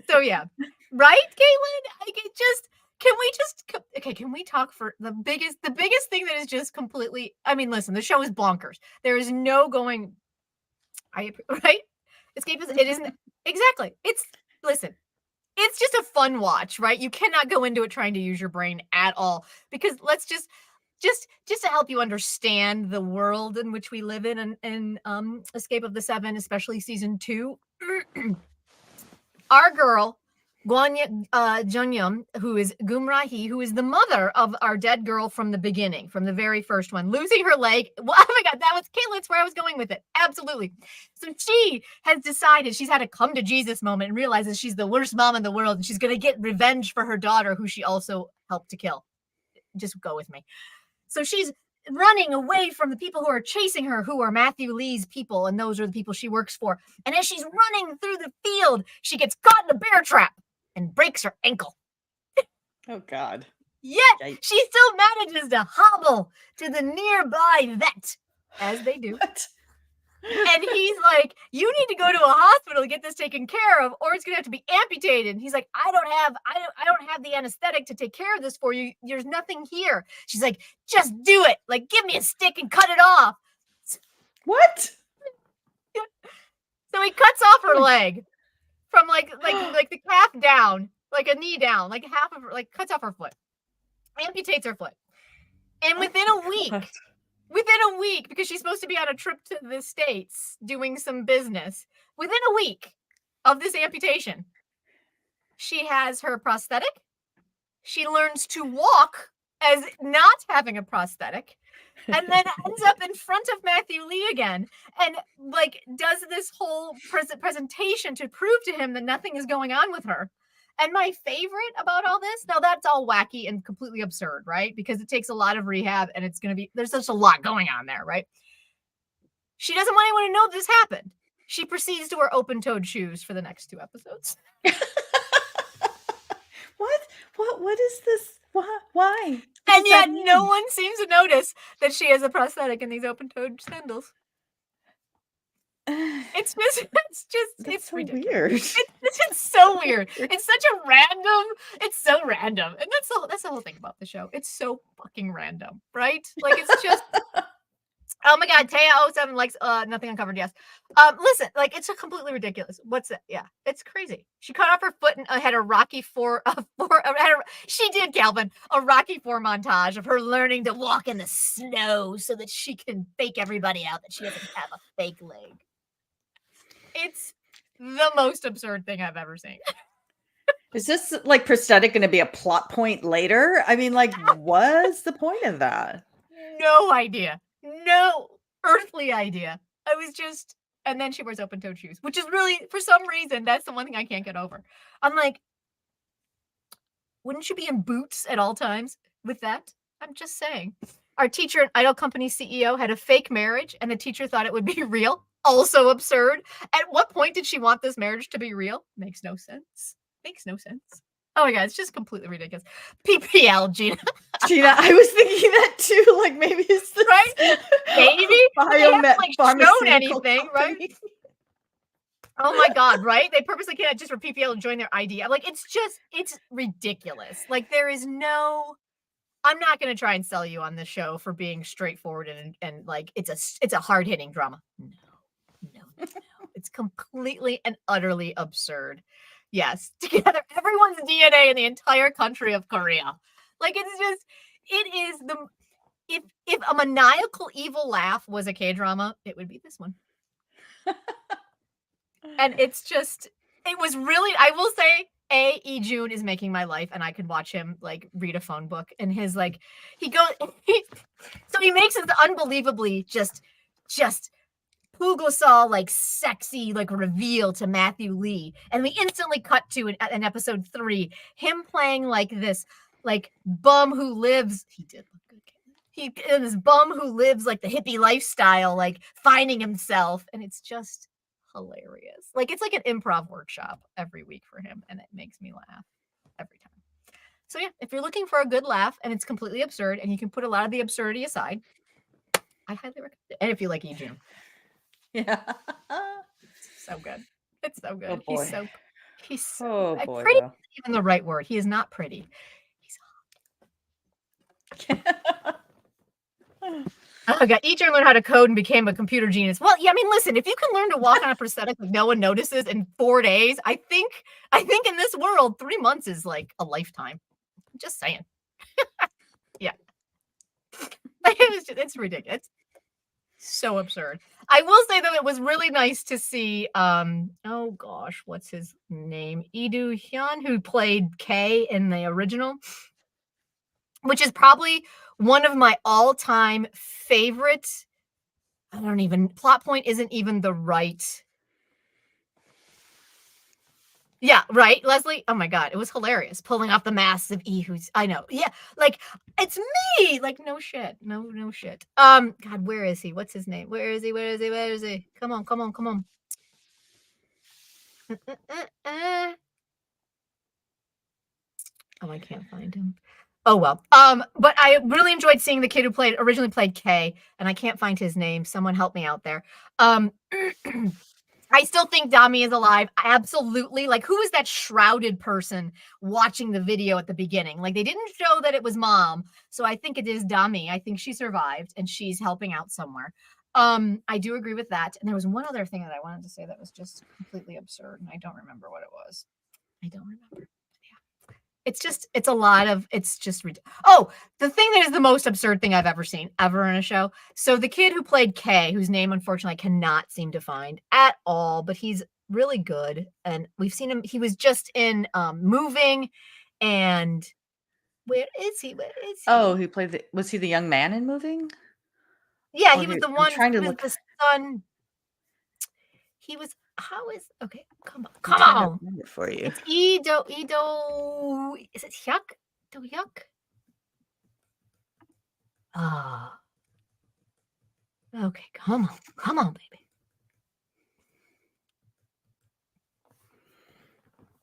So yeah, right, Caitlin? Like it just can we talk for the biggest thing that is just completely, I mean, listen, the show is bonkers. There is no going right? It isn't exactly. Listen, it's just a fun watch, right? You cannot go into it trying to use your brain at all because let's just to help you understand the world in which we live in and Escape of the Seven, especially season 2. Our girl, Gwanya Junyum, who is Gumrahi, who is the mother of our dead girl from the beginning, from the very first one, losing her leg. Well, oh my God, that was Caitlin's where I was going with it. Absolutely. So she has decided she's had a come to Jesus moment and realizes she's the worst mom in the world and she's going to get revenge for her daughter, who she also helped to kill. Just go with me. So she's running away from the people who are chasing her, who are Matthew Lee's people, and those are the people she works for. And as she's running through the field, she gets caught in a bear trap and breaks her ankle. Oh God. Yet Yikes. she still manages to hobble to the nearby vet, as they do. What? And he's like, you need to go to a hospital to get this taken care of, or it's gonna have to be amputated. And he's like, I don't have the anesthetic to take care of this for you. There's nothing here. She's like, just do it. Like, give me a stick and cut it off. What? So he cuts off her leg from like the calf down, like a knee down, like half of her, like cuts off her foot, amputates her foot. And within a week, because she's supposed to be on a trip to the States doing some business, within a week of this amputation, she has her prosthetic. She learns to walk as not having a prosthetic, and then ends up in front of Matthew Lee again and like does this whole presentation to prove to him that nothing is going on with her. And my favorite about all this, now that's all wacky and completely absurd, right? Because it takes a lot of rehab and it's going to be, there's such a lot going on there, right? She doesn't want anyone to know this happened. She proceeds to wear open-toed shoes for the next 2 episodes. What is this? Why? And yet no one seems to notice that she has a prosthetic in these open-toed sandals. It's so ridiculous. Weird. It's so weird. It's such a random. It's so random, and that's the whole thing about the show. It's so fucking random, right? Like it's just. Oh my god, Taya07 likes nothing uncovered. Yes. Listen, like it's a completely ridiculous. What's it? Yeah, it's crazy. She cut off her foot and had a Rocky she did, Calvin, a Rocky 4 montage of her learning to walk in the snow so that she can fake everybody out that she doesn't have a fake leg. It's the most absurd thing I've ever seen. Is this like prosthetic going to be a plot point later? I mean, like, what's the point of that? No idea. No earthly idea. I was just, and then she wears open-toed shoes, which is really, for some reason, that's the one thing I can't get over. I'm like, wouldn't you be in boots at all times with that? I'm just saying. Our teacher and Idol Company CEO had a fake marriage, and the teacher thought it would be real. Also absurd. At what point did she want this marriage to be real? Makes no sense. Makes no sense. Oh my god, it's just completely ridiculous. PPL, Gina. Gina, I was thinking that too. Like maybe it's this right. Maybe they haven't like shown anything, company. Right? Oh my god, right? They purposely can't just for PPL to join their ID. I'm like, it's ridiculous. Like there is no. I'm not going to try and sell you on this show for being straightforward and like it's a hard hitting drama. No. It's completely and utterly absurd. Yes, together everyone's DNA in the entire country of Korea. Like it is if a maniacal evil laugh was a K-drama, it would be this one. And it's just, it was really, I will say, Lee Jun is making my life, and I could watch him like read a phone book, and his like so he makes this unbelievably just Pugosol like sexy like reveal to Matthew Lee, and we instantly cut to in episode 3 him playing like this like bum who lives. He did look good. This bum who lives like the hippie lifestyle, like finding himself, and it's just hilarious. Like it's like an improv workshop every week for him, and it makes me laugh every time. So yeah, if you're looking for a good laugh and it's completely absurd and you can put a lot of the absurdity aside, I highly recommend it. And if you like Lee Jun. Yeah. It's so good. It's so good. Oh, he's so oh boy, pretty isn't even the right word. He is not pretty. He's oh god, Lee Jun learned how to code and became a computer genius. Well, yeah, I mean, listen, if you can learn to walk on a prosthetic like no one notices in 4 days, I think in this world, 3 months is like a lifetime. I'm just saying. Yeah. It's ridiculous. So absurd. I will say though, it was really nice to see oh gosh, what's his name? Lee Do-hyun, who played K in the original, which is probably one of my all-time favorite. Plot point isn't even the right. Yeah, right, Leslie. Oh my god, it was hilarious pulling off the masks of who's I know. Yeah, like it's me. Like no shit, no shit. God, where is he? What's his name? Where is he? Come on. Oh, I can't find him. Oh well. But I really enjoyed seeing the kid who originally played K, and I can't find his name. Someone help me out there. I still think Dami is alive. Absolutely. Like, who is that shrouded person watching the video at the beginning? Like, they didn't show that it was mom. So I think it is Dami. I think she survived and she's helping out somewhere. I do agree with that. And there was one other thing that I wanted to say that was just completely absurd, and I don't remember what it was. I don't remember. It's a lot of, oh, the thing that is the most absurd thing I've ever seen ever in a show. So the kid who played K, whose name unfortunately I cannot seem to find at all, but he's really good. And we've seen him. He was just in Moving, and where is he? Oh, was he the young man in Moving? Yeah, Or he was the I'm one trying to with look. the son. He was, okay, come I'm trying to on. find it for you. It's Ido, is it Hyuk? Do Hyuk? Ah. Okay, come on, baby.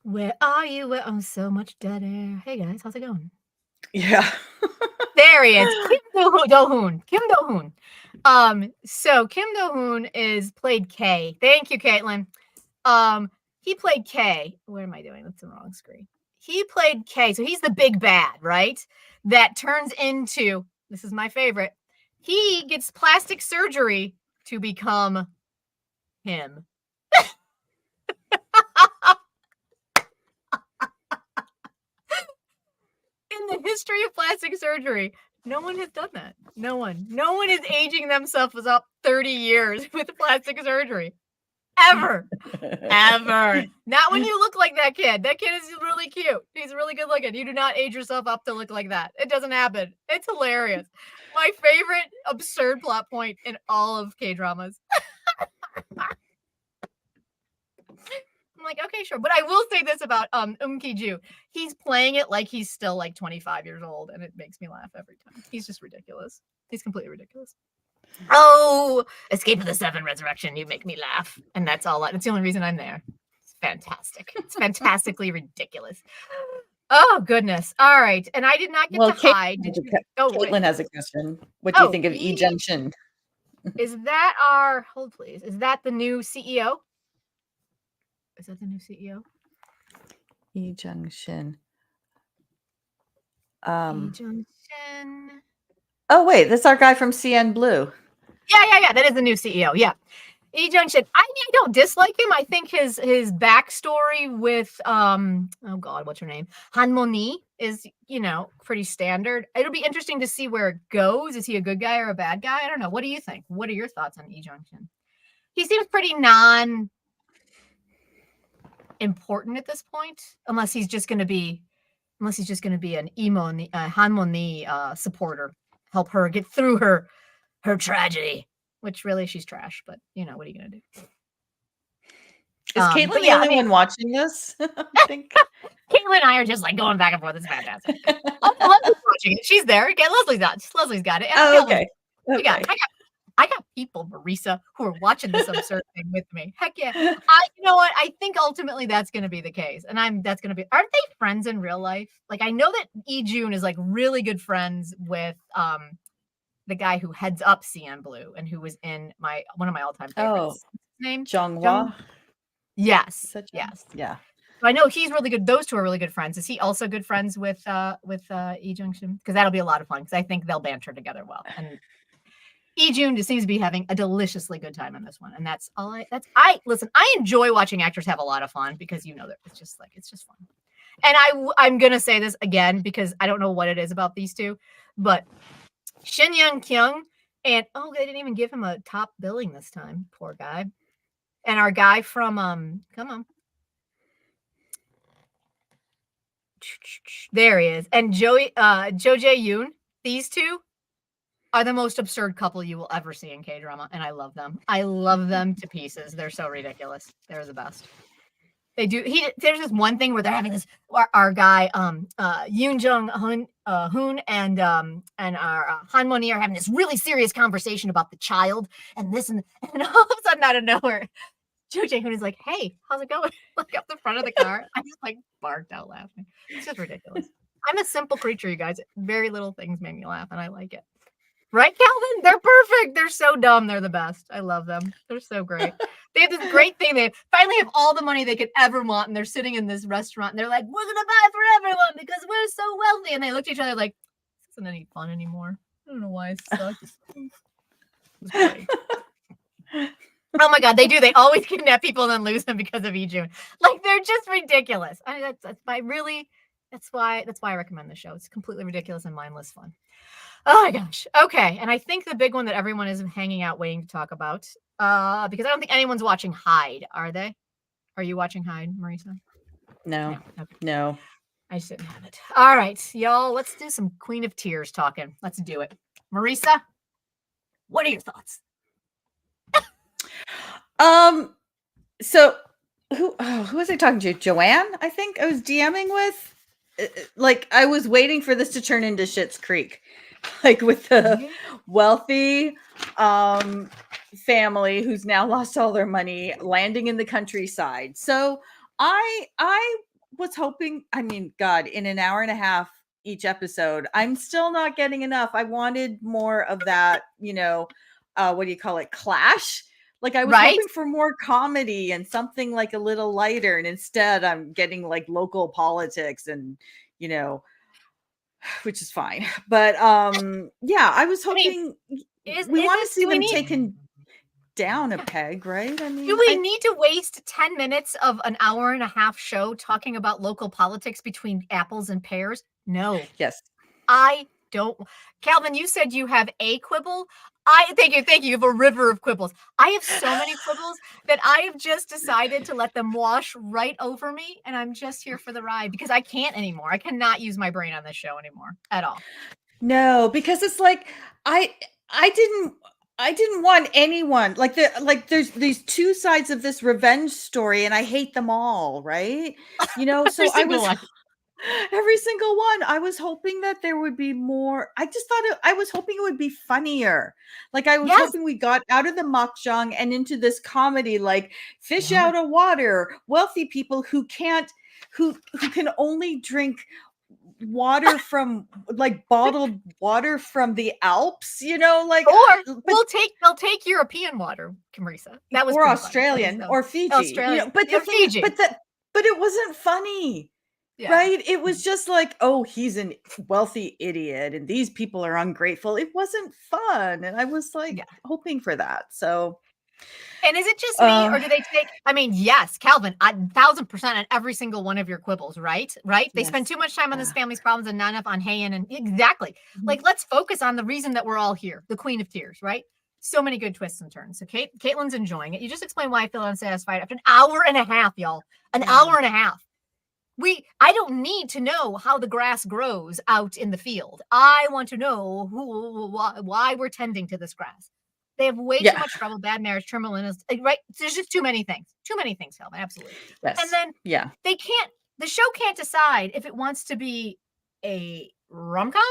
Where are you? I'm so much dead air. Hey guys, how's it going? Yeah. There he is. Kim Do-hoon. So Kim Do-hoon played K. Thank you, Caitlin. He played K. What am I doing? That's the wrong screen. He played K. So he's the big bad, right? That turns into, this is my favorite. He gets plastic surgery to become him. In the history of plastic surgery, no one has done that. No one is aging themselves up 30 years with plastic surgery. Ever. Not when you look like that kid. That kid is really cute. He's really good looking. You do not age yourself up to look like that. It doesn't happen. It's hilarious. My favorite absurd plot point in all of K-dramas. I'm like, okay, sure. But I will say this about Ki-ju. He's playing it like he's still like 25 years old, and it makes me laugh every time. He's just ridiculous. He's completely ridiculous. Oh, Escape of the Seven Resurrection. You make me laugh. And that's all. That's the only reason I'm there. It's fantastic. It's fantastically ridiculous. Oh, goodness. All right. And I did not get to hide. Caitlin has a question. What do you think of Lee Jung-shin? Is that hold please. Is that the new CEO? Is that the new CEO? Lee Jung-shin. Lee Jung-shin. Oh, wait. That's our guy from CN Blue. Yeah. That is the new CEO. Yeah. Lee Jung-shin. I don't dislike him. I think his backstory with oh god, what's her name? Hanmoni is, pretty standard. It'll be interesting to see where it goes. Is he a good guy or a bad guy? I don't know. What do you think? What are your thoughts on Lee Jung-shin? He seems pretty non-important at this point, unless he's just going to be an Hanmoni supporter, help her get through her tragedy. Which really, she's trash, but what are you gonna do? Is Caitlin the only one watching this? I think Caitlin and I are just like going back and forth. It's fantastic. Leslie's watching it. She's there. Again, Leslie's got it. Oh, okay. I got people, Marisa, who are watching this absurd thing with me. Heck yeah. You know what? I think ultimately that's going to be the case. And aren't they friends in real life? Like, I know that Lee-jun is like really good friends with the guy who heads up CN Blue and who was in one of my all-time favorites. His name? Jung-hwa? Yes. Yes. Yeah. So I know he's really good. Those two are really good friends. Is he also good friends with Lee Jung-shin? Because that'll be a lot of fun, because I think they'll banter together well. And Lee-jun just seems to be having a deliciously good time in this one. And that's all listen, I enjoy watching actors have a lot of fun, because that it's just fun. And I'm gonna say this again, because I don't know what it is about these two, but Shin Young-kyung, and they didn't even give him a top billing this time, poor guy. And our guy from come on, there he is, and Jo Jae-yoon. These two are the most absurd couple you will ever see in K-drama, and I love them. I love them to pieces. They're so ridiculous. They're the best. They do. There's this one thing where they're having this. Our guy, Yoon Jung-hoon, and our Hanmoni are having this really serious conversation about the child and this, and all of a sudden, out of nowhere, Jo Jae-hoon is like, "Hey, how's it going?" Like up the front of the car. I just like barked out laughing. It's just ridiculous. I'm a simple creature, you guys. Very little things make me laugh, and I like it. Right, Calvin? They're perfect. They're so dumb. They're the best. I love them. They're so great. They have this great thing. They finally have all the money they could ever want, and they're sitting in this restaurant, and they're like, we're going to buy for everyone because we're so wealthy. And they looked at each other like, this isn't any fun anymore. I don't know why it sucks. It's great. Oh my God, they do. They always kidnap people and then lose them because of Ijun. Like, they're just ridiculous. That's why I recommend the show. It's completely ridiculous and mindless fun. Oh my gosh. Okay. And I think the big one that everyone is hanging out waiting to talk about, because I don't think anyone's watching Hyde, are they? Are you watching Hyde, Marisa? No. Okay. No. I just didn't have it. All right, y'all, let's do some Queen of Tears talking. Let's do it. Marisa, what are your thoughts? So who was I talking to? Joanne, I think I was DMing with. Like, I was waiting for this to turn into Schitt's Creek, like with the wealthy family who's now lost all their money landing in the countryside. So I was hoping, I mean, God, in an hour and a half each episode, I'm still not getting enough. I wanted more of that, what do you call it? Clash. Like, I was hoping for more comedy and something like a little lighter. And instead I'm getting like local politics and, which is fine. But yeah, I was hoping we want to see them taken down a peg, right? I mean, do we need to waste 10 minutes of an hour and a half show talking about local politics between apples and pears? No. Yes. I don't. Calvin, you said you have a quibble. Thank you. You have a river of quibbles. I have so many quibbles that I have just decided to let them wash right over me, and I'm just here for the ride because I can't anymore. I cannot use my brain on this show anymore at all. No, because it's like I didn't want anyone there's these two sides of this revenge story, and I hate them all, right? So every single one. I was hoping that there would be more. I was hoping it would be funnier. Like, I was hoping we got out of the mahjong and into this comedy, like fish out of water, wealthy people who can only drink water from like bottled water from the Alps, or they'll take European water, Marisa. That was or Australian funny, or Fiji. Australian, but it wasn't funny. Yeah. Right? It was just like, oh, he's a wealthy idiot and these people are ungrateful. It wasn't fun. And I was like hoping for that. So. And is it just me, or do they take, yes, Calvin, 1,000% on every single one of your quibbles, right? They spend too much time on this family's problems and not enough on Heian. And exactly. Mm-hmm. Like, let's focus on the reason that we're all here, the Queen of Tears, right? So many good twists and turns. So Caitlin's enjoying it. You just explained why I feel unsatisfied after an hour and a half, y'all. An hour and a half. I don't need to know how the grass grows out in the field. I want to know why we're tending to this grass. They have way too much trouble, bad marriage, terminal illness, right? There's just too many things, Calvin, absolutely. Yes. And then the show can't decide if it wants to be a rom-com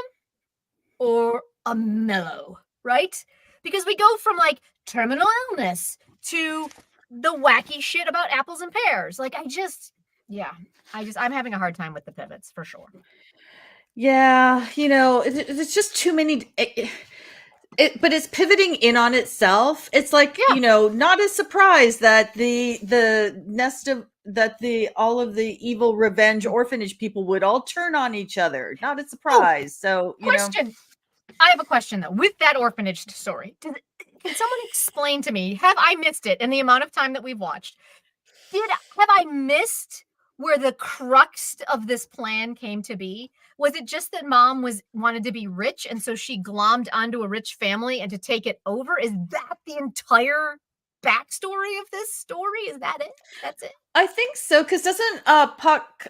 or a mellow, right? Because we go from like terminal illness to the wacky shit about apples and pears. Like, I'm having a hard time with the pivots for sure. Yeah, it's just too many. But it's pivoting in on itself. It's like, not a surprise that all of the evil revenge orphanage people would all turn on each other. Not a surprise. Question. I have a question though. With that orphanage story, can someone explain to me? Have I missed it in the amount of time that we've watched? Have I missed where the crux of this plan came to be? Was it just that mom wanted to be rich, and so she glommed onto a rich family and to take it over? Is that the entire backstory of this story? Is that it? That's it? I think so, because doesn't Park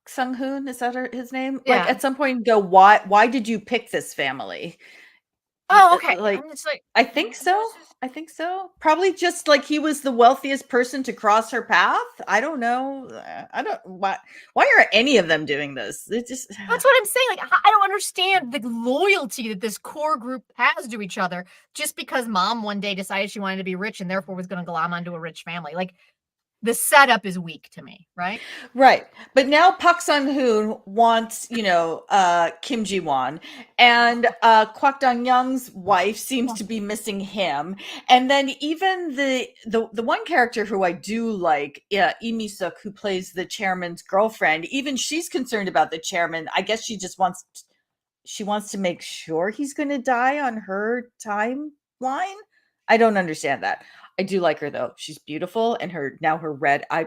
Sung-hoon, is that his name? Yeah. Like, at some point go, why did you pick this family? Oh, okay. I think so. Probably just like he was the wealthiest person to cross her path. I don't know. Why are any of them doing this? It's just that's what I'm saying. Like, I don't understand the loyalty that this core group has to each other just because mom one day decided she wanted to be rich and therefore was going to glom onto a rich family. Like, the setup is weak to me, right? Right. But now Park Sun-hoon wants, Kim Ji-won, and Kwak Dong-young's wife seems to be missing him. And then even the one character who I do like, Lee Mi-suk, who plays the chairman's girlfriend, even she's concerned about the chairman. I guess she wants to make sure he's going to die on her timeline. I don't understand that. I do like her though. She's beautiful, and her red. I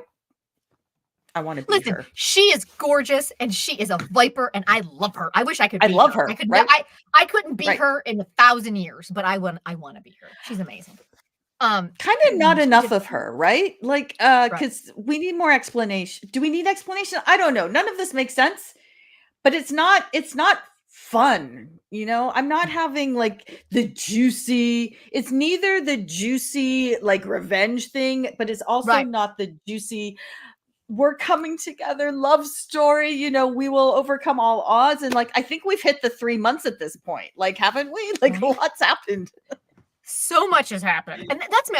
want to be Listen, her. she is gorgeous, and she is a viper, and I love her. I wish I could. I love her. I could. Right? I couldn't beat Right. her in 1,000 years, but I want to beat her. She's amazing. Kind of not enough of her, right? Like, because we need more explanation. Do we need explanation? I don't know. None of this makes sense, but it's not fun. I'm not having like the juicy. It's neither the juicy like revenge thing, but it's also not the juicy, we're coming together love story. We will overcome all odds. And like, I think we've hit the 3 months at this point. Like, haven't we? Like, lots happened. So much has happened, and that's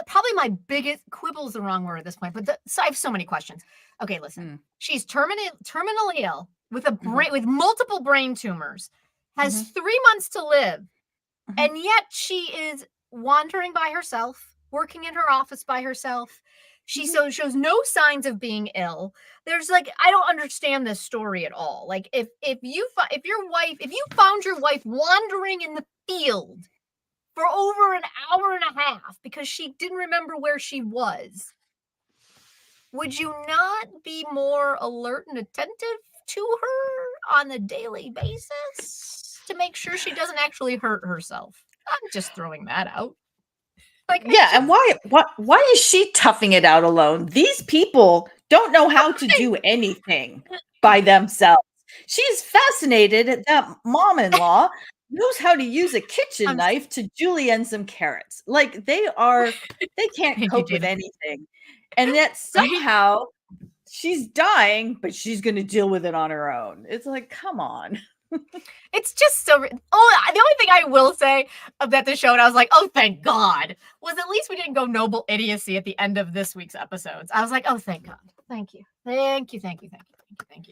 probably my biggest quibble is the wrong word at this point. But so I have so many questions. Okay, listen, she's terminally ill with with multiple brain tumors, has 3 months to live, and yet she is wandering by herself, working in her office by herself. She shows no signs of being ill. There's like, I don't understand this story at all. Like, if you found your wife wandering in the field for over an hour and a half because she didn't remember where she was, would you not be more alert and attentive to her on a daily basis to make sure she doesn't actually hurt herself? I'm just throwing that out. Like, yeah, and why is she toughing it out alone? These people don't know how to do anything by themselves. She's fascinated that mom-in-law knows how to use a kitchen knife to julienne some carrots. Like, they can't cope with anything. And yet somehow she's dying, but she's going to deal with it on her own. It's like, come on. It's just so. Oh, the only thing I will say about the show, and I was like, oh, thank God, was at least we didn't go noble idiocy at the end of this week's episodes. I was like, oh, thank God. Thank you.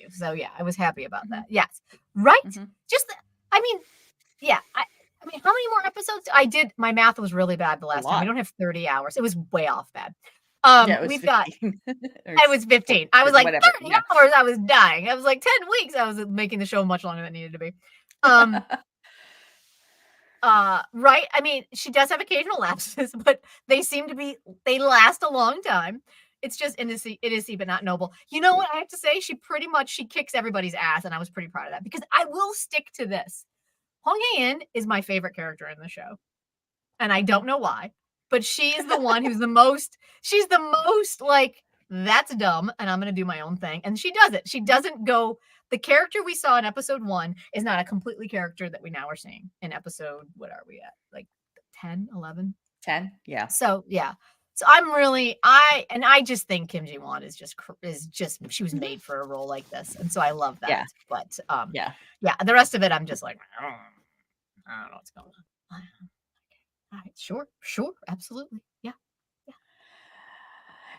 So yeah, I was happy about that. Yes. Right? I mean, how many more episodes? I did. My math was really bad the last time. We don't have 30 hours. It was way off bad. We've 15. Got. I was 15. I was like 30 hours. I was dying. I was like 10 weeks. I was making the show much longer than it needed to be. Right. I mean, she does have occasional lapses, but they last a long time. It's just idiocy, but not noble. You know what I have to say? She kicks everybody's ass, and I was pretty proud of that because I will stick to this. Hong Hae-in is my favorite character in the show, and I don't know why. But she is the one who's she's the most like, that's dumb, and I'm going to do my own thing. And she does it. She doesn't go, the character we saw in episode 1 is not a completely character that we now are seeing in episode, what are we at? Like 10, 11? 10, yeah. So, yeah. So I just think Kim Ji-won is just, she was made for a role like this. And so I love that. Yeah. But, the rest of it, I'm just like, I don't know what's going on. All right, sure, absolutely. Yeah.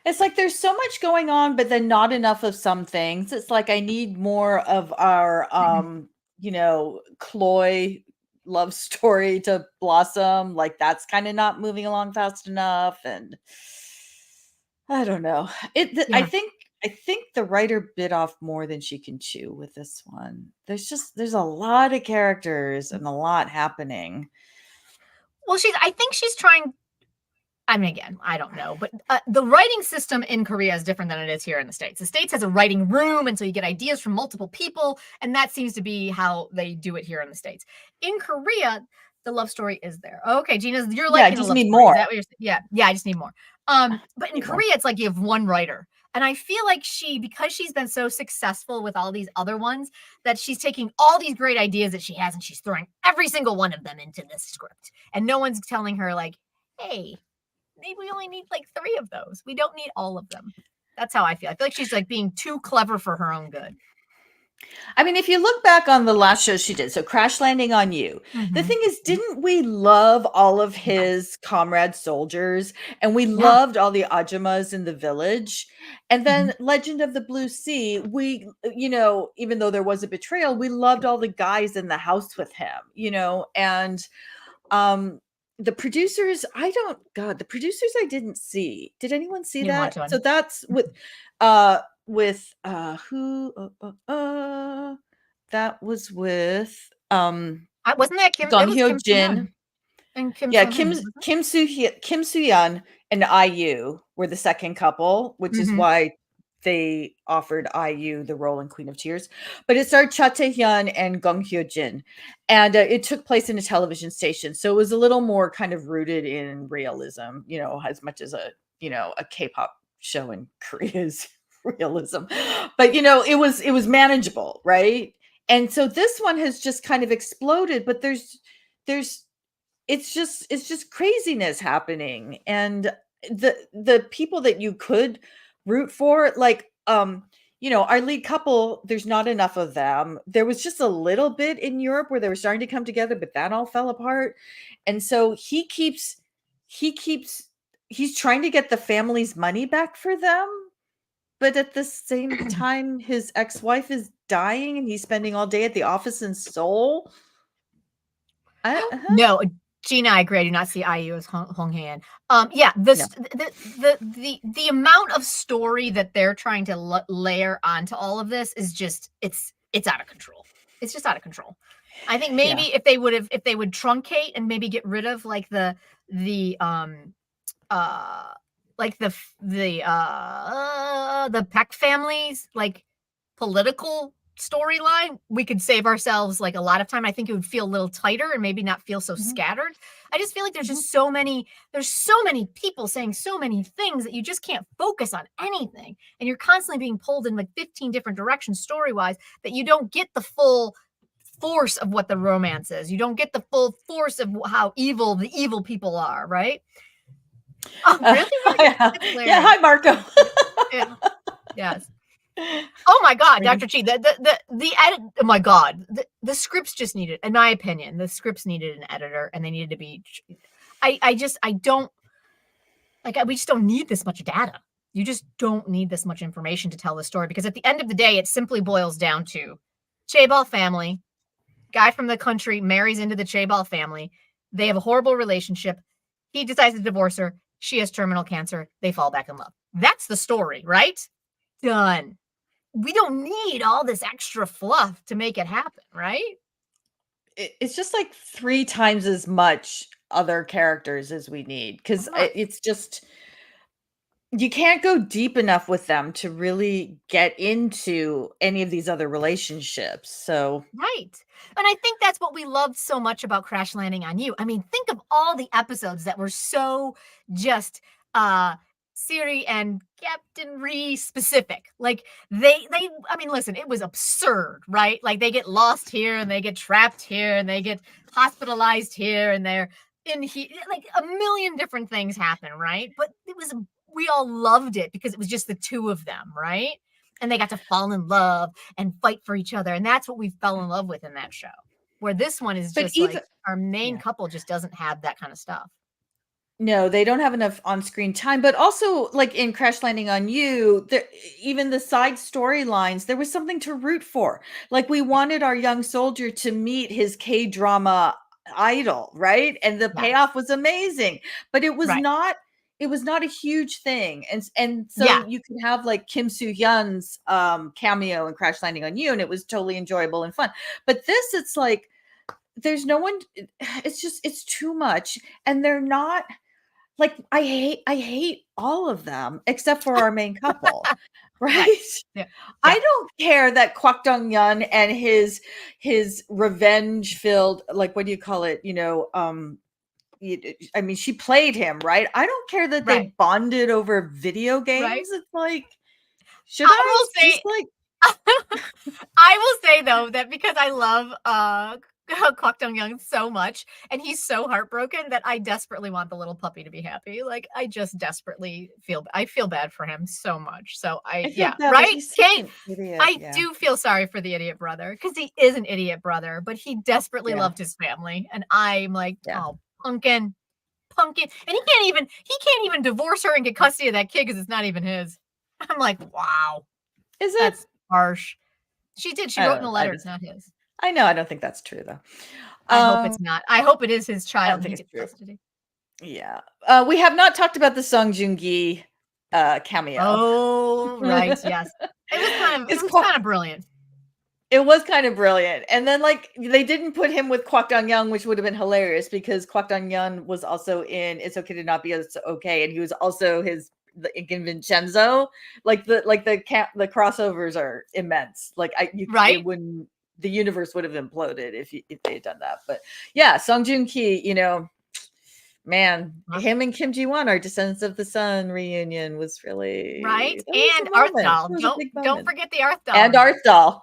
It's like there's so much going on, but then not enough of some things. It's like I need more of our cloy love story to blossom. Like, that's kind of not moving along fast enough, and I don't know. I think the writer bit off more than she can chew with this one. There's a lot of characters and a lot happening. Well, I think she's trying. I mean, again, I don't know, but the writing system in Korea is different than it is here in the States. The States has a writing room, and so you get ideas from multiple people, and that seems to be how they do it here in the States. In Korea, the love story is there. Okay, Gina, you're like, I just need more. Is that what you're saying? Yeah, I just need more. But in Korea, it's like you have one writer. And I feel like because she's been so successful with all these other ones, that she's taking all these great ideas that she has and she's throwing every single one of them into this script. And no one's telling her like, hey, maybe we only need like 3 of those. We don't need all of them. That's how I feel. I feel like she's like being too clever for her own good. I mean, if you look back on the last show she did, so Crash Landing on You, the Mhm. thing is, didn't we love all of Yes. his comrade soldiers? And we Yeah. loved all the Ajumas in the village. And Mhm. then Legend of the Blue Sea, we, even though there was a betrayal, we loved all the guys in the house with him, and um the producers, the producers I didn't see. Did anyone see You didn't watch that? So one. that's uh with who that was with Wasn't that Kim? It Gong was Hyo Kim So Jin. Hyun and Kim Yeah, So Hyun, wasn't it? Kim Soo Hyun and IU were the second couple, which is Mhm. why they offered IU the role in Queen of Tears. But it starred Cha Tae Hyun and Gong Hyo Jin, and it took place in a television station, so it was a little more kind of rooted in realism, as much as a K-pop show in Korea is realism. But it was manageable, right? And so this one has just kind of exploded, but there's it's just craziness happening, and the people that you could root for, like, our lead couple, there's not enough of them. There was just a little bit in Europe where they were starting to come together, but that all fell apart. And so he keeps he's trying to get the family's money back for them, but at the same time his ex-wife is dying and he's spending all day at the office in Seoul. No, Gina, I agree. I do not see IU as Hong Han. Yeah, No. the amount of story that they're trying to layer onto all of this is just it's out of control. It's just out of control. I think maybe Yeah. if they would truncate and maybe get rid of like the uh like the Peck families like political storyline, we could save ourselves like a lot of time. I think it would feel a little tighter and maybe not feel so Mhm, scattered. I just feel like mhm. there's so many people saying so many things that you just can't focus on anything. And you're constantly being pulled in like 15 different directions story-wise that you don't get the full force of what the romance is. You don't get the full force of how evil the evil people are, right? Oh, really? Yeah. That's Yeah, hilarious. hi, Marco. Yeah. Yes. Oh my god, Dr. Chi, the edit, oh my god, the scripts just needed, in my opinion, the scripts needed an editor and they needed to be I don't like we just don't need this much data. You just don't need this much information to tell the story because at the end of the day, it simply boils down to Chaebol family, guy from the country marries into the Chaebol family. They have a horrible relationship. He decides to divorce her. She has terminal cancer. They fall back in love. That's the story, right? Done. We don't need all this extra fluff to make it happen, right? It's just like 3 times as much other characters as we need, because Come on. it's just you can't go deep enough with them to really get into any of these other relationships, so Right. And I think that's what we loved so much about Crash Landing on You. I mean, think of all the episodes that were so just Siri and Captain Ree specific. Like they I mean, listen, it was absurd, right? Like they get lost here and they get trapped here and they get hospitalized here and they're in here, like a million different things happen, right? But we all loved it because it was just the two of them, right? And they got to fall in love and fight for each other. And that's what we fell in love with in that show. Where this one is but just even like our main yeah. couple just doesn't have that kind of stuff. No, they don't have enough on-screen time, but also, like, in Crash Landing on You, there even the side storylines, there was something to root for. Like, we wanted our young soldier to meet his K-drama idol, right? And the Yes. payoff was amazing, but Right. it was not a huge thing, and so Yeah. you could have, like, Kim Soo Hyun's, cameo in Crash Landing on You, and it was totally enjoyable and fun. But this, it's like, there's no one it's too much, and they're not like, I hate all of them except for our main couple, Right. right? Yeah. I Yeah. don't care that Kwak Dong Yun and his revenge-filled, like, what do you call it? I mean, she played him, right? I don't care that Right. they bonded over video Right. games. It's like, should I I will just, say like I will say though that because I love Kwak Dong Young so much, and he's so heartbroken that I desperately want the little puppy to be happy. Like I just desperately feel bad for him so much. So I feel bad, but right, he's such Kate. an idiot. I Yeah. do feel sorry for the idiot brother because he is an idiot brother, but he desperately loved his family, and I'm like, oh, pumpkin, and he can't even divorce her and get custody of that kid because it's not even his. I'm like, wow, Is it? That's harsh. She did. She wrote in a letter. It's not his. I know. I don't think that's true, though. I hope it's not. I hope it is his child. I don't think it's true. Custody. Yeah. We have not talked about the Song Joong-gi cameo. Oh, right. Yes. It was kind of brilliant. It was kind of brilliant. And then like they didn't put him with Kwak Dong Young, which would have been hilarious because Kwak Dong Young was also in It's Okay to Not Be Okay, and he was also in Vincenzo. Like the crossovers are immense. Like it wouldn't, the universe would have imploded if they had done that. But yeah, Song Joong-ki, you know, man, him and Kim Ji-won, our Descendants of the Sun reunion was really right. And Arthdahl. Don't forget the Arthdahl. And Arthdahl.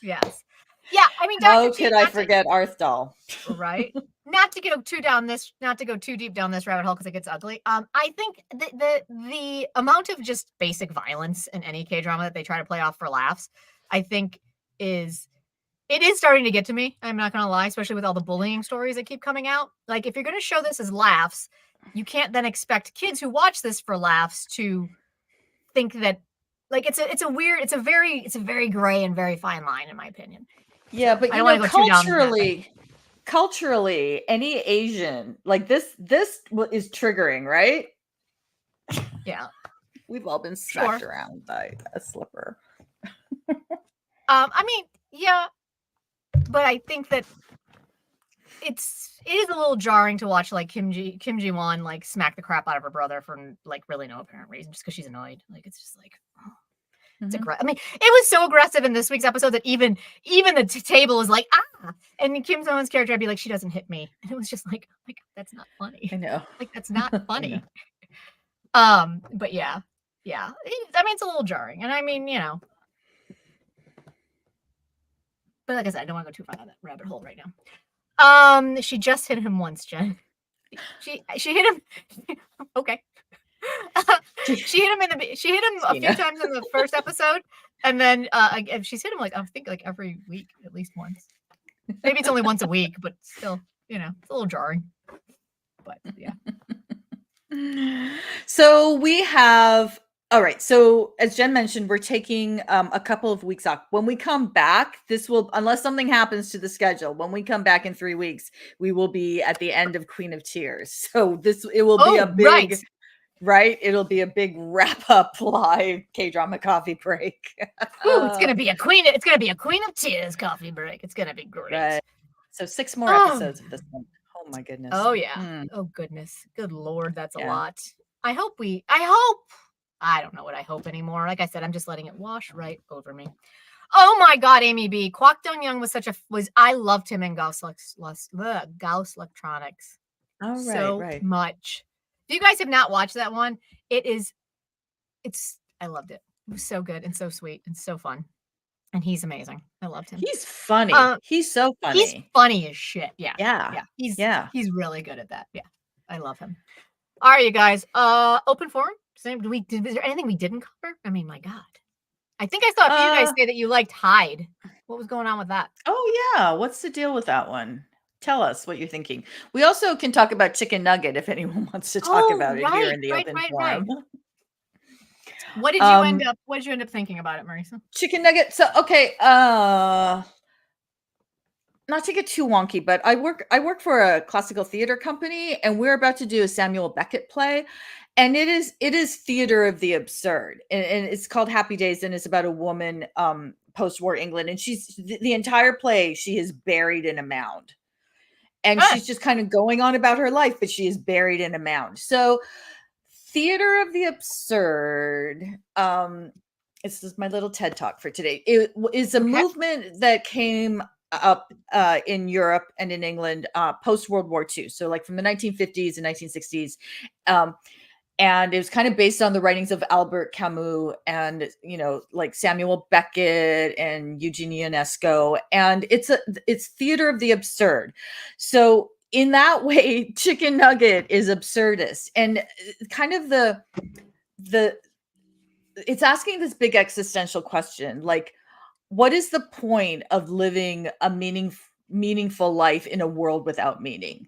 Yes. Yeah. I mean, how could I forget Arthdahl? Right. Not to go too deep down this rabbit hole because it gets ugly. I think the amount of just basic violence in any K-drama that they try to play off for laughs, I think it is starting to get to me. I'm not going to lie, especially with all the bullying stories that keep coming out. Like, if you're going to show this as laughs, you can't then expect kids who watch this for laughs to think that, like, it's a very gray and very fine line, in my opinion. Yeah, but you know, culturally, any Asian like this is triggering, right? Yeah, we've all been smacked around by a slipper. I mean, yeah. But I think that it is a little jarring to watch like Kim Ji-won like smack the crap out of her brother for like really no apparent reason, just because she's annoyed. Like it's just like, it's aggressive. I mean, it was so aggressive in this week's episode that even the table is like and Kim So-eun's character, I'd be like, she doesn't hit me, and it was just like that's not funny. I know, like that's not funny. But yeah. I mean, it's a little jarring, and I mean, you know. But like I said, I don't want to go too far down that rabbit hole right now. She just hit him once, Jen. She hit him. Okay. she hit him a few times in the first episode, and then she's hit him like I think like every week at least once. Maybe it's only once a week, but still, you know, it's a little jarring. But yeah. So we have. All right. So as Jen mentioned, we're taking a couple of weeks off. When we come back, this will, unless something happens to the schedule, when we come back in 3 weeks, we will be at the end of Queen of Tears. So it will be a big, right? It'll be a big wrap up live KDrama coffee break. It's gonna be a Queen of Tears coffee break. It's gonna be great. Right. So 6 more episodes of this one. Oh my goodness. Oh yeah. Oh goodness. Good Lord, that's a lot. I hope. I don't know what I hope anymore. Like I said, I'm just letting it wash right over me. Oh my God, Amy B. Kwak Dong Young I loved him in Gauss Electronics. Oh, right, so much. If you guys have not watched that one, I loved it. It was so good and so sweet and so fun. And he's amazing. I loved him. He's funny. He's so funny. He's funny as shit. Yeah. Yeah. He's really good at that. Yeah. I love him. All right, you guys. Open forum. Is there anything we didn't cover? I mean, my God. I think I saw a few guys say that you liked Hyde. What was going on with that? Oh, yeah. What's the deal with that one? Tell us what you're thinking. We also can talk about Chicken Nugget if anyone wants to talk about it here in the open forum. What did you end up thinking about it, Marisa? Chicken Nugget. So, okay. Not to get too wonky, but I work for a classical theater company, and we're about to do a Samuel Beckett play. And it is theater of the absurd, and it's called Happy Days, and it's about a woman post-war England, and she's the entire play she is buried in a mound, and she's just kind of going on about her life, but she is buried in a mound. So theater of the absurd, this is my little TED talk for today. It is a movement that came up in Europe and in England post World War II, so like from the 1950s and 1960s. and it was kind of based on the writings of Albert Camus and, you know, like Samuel Beckett and Eugene Ionesco. And it's theater of the absurd. So in that way, Chicken Nugget is absurdist, and kind of the it's asking this big existential question, like, what is the point of living a meaningful life in a world without meaning?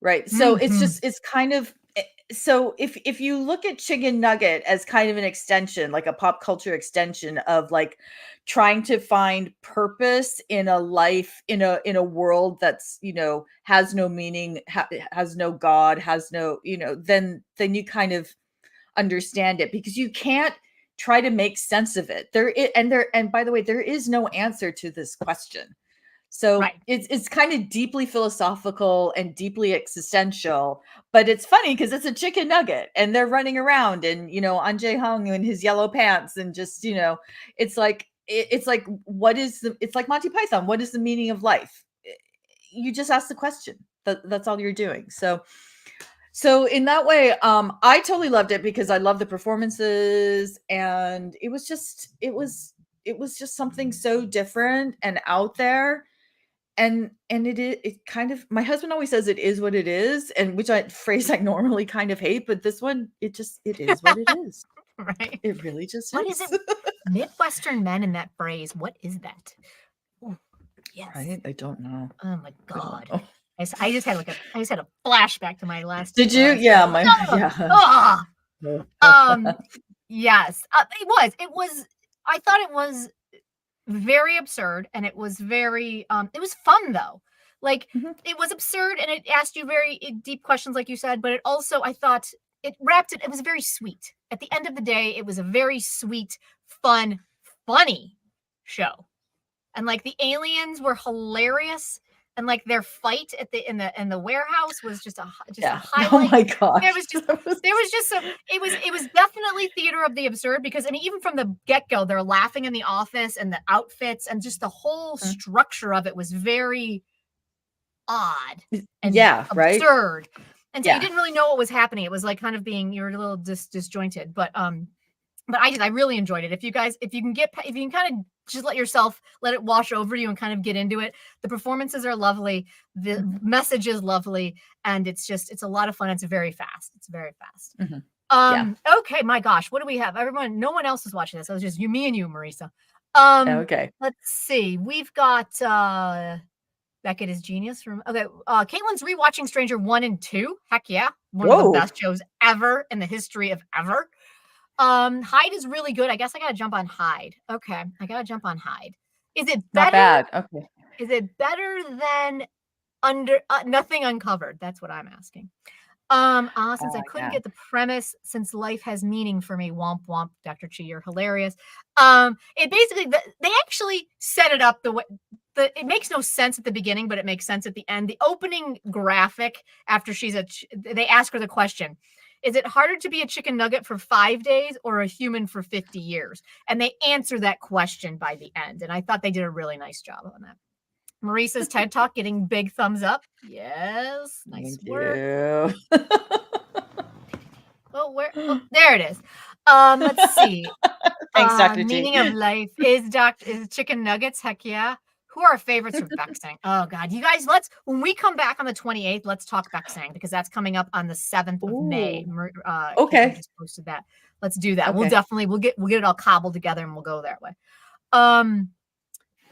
Right. So it's Mhm. just, it's kind of, so if you look at Chicken Nugget as kind of an extension, like a pop culture extension of like trying to find purpose in a life, in a world that's, you know, has no meaning, has no God, has no, you know, then you kind of understand it, because you can't try to make sense of it. And by the way, there is no answer to this question. So Right. it's kind of deeply philosophical and deeply existential, but it's funny because it's a chicken nugget and they're running around, and, you know, An Jae-hung in his yellow pants, and just, you know, it's like it's like, what is it's like Monty Python. What is the meaning of life? You just ask the question. That's all you're doing. So in that way, I totally loved it because I love the performances, and it was just something so different and out there. And it kind of, my husband always says it is what it is, and which I phrase I normally kind of hate, but this one, it is what it is. Right. It really just What is is. it? Midwestern men in that phrase. What is that? Ooh, yes. Right? I don't know. Oh my I don't God. know. I just had a flashback to my last. Did you? Yeah, my yeah. Ah! Yes. It was. I thought it was very absurd, and it was very. It was fun though. Like, Mhm. it was absurd, and it asked you very deep questions, like you said. But it also, I thought, it wrapped it. It was very sweet. At the end of the day, it was a very sweet, fun, funny show. And like the aliens were hilarious, and like their fight at the in the warehouse was just a Yeah. Oh highlight. my gosh. There was just there was just some, it was definitely theater of the absurd, because I mean, even from the get-go, they're laughing in the office, and the outfits and just the whole Mhm. structure of it was very odd and Yeah, right? absurd. And so you Yeah. didn't really know what was happening. It was like kind of being, you were a little disjointed, but I really enjoyed it. If you guys, if you can kind of just let it wash over you and kind of get into it. The performances are lovely. The Mhm. message is lovely. And it's a lot of fun. It's very fast. It's very fast. Mhm. Yeah. Okay, my gosh, what do we have? Everyone, no one else is watching this. So it's just me and you, Marisa. Okay. Let's see. We've got Beckett is genius from, okay. Caitlin's rewatching Stranger 1 and 2. Heck yeah. One of the Whoa. best shows ever in the history of ever. Hyde is really good. I guess I gotta jump on Hyde. Okay, I gotta jump on Hyde. Is it Not better? bad. Okay. Is it better than Nothing Uncovered? That's what I'm asking. Since I couldn't Yeah. get the premise, since life has meaning for me, womp womp, Dr. Chi, you're hilarious. It basically, they actually set it up the way. It makes no sense at the beginning, but it makes sense at the end. The opening graphic, after they ask her the question, is it harder to be a chicken nugget for 5 days or a human for 50 years? And they answer that question by the end. And I thought they did a really nice job on that. Marisa's TED Talk getting big thumbs up. Yes, nice Thank work. you. Oh, there it is. Let's see. Thanks, Dr. G. Meaning of life is chicken nuggets. Heck yeah. Who are our favorites for Beksang? Oh God, you guys, when we come back on the 28th, let's talk Beksang, because that's coming up on the 7th of May. Ooh. Caitlin Okay. just posted that. Let's do that. Okay. We'll get it all cobbled together, and we'll go that way.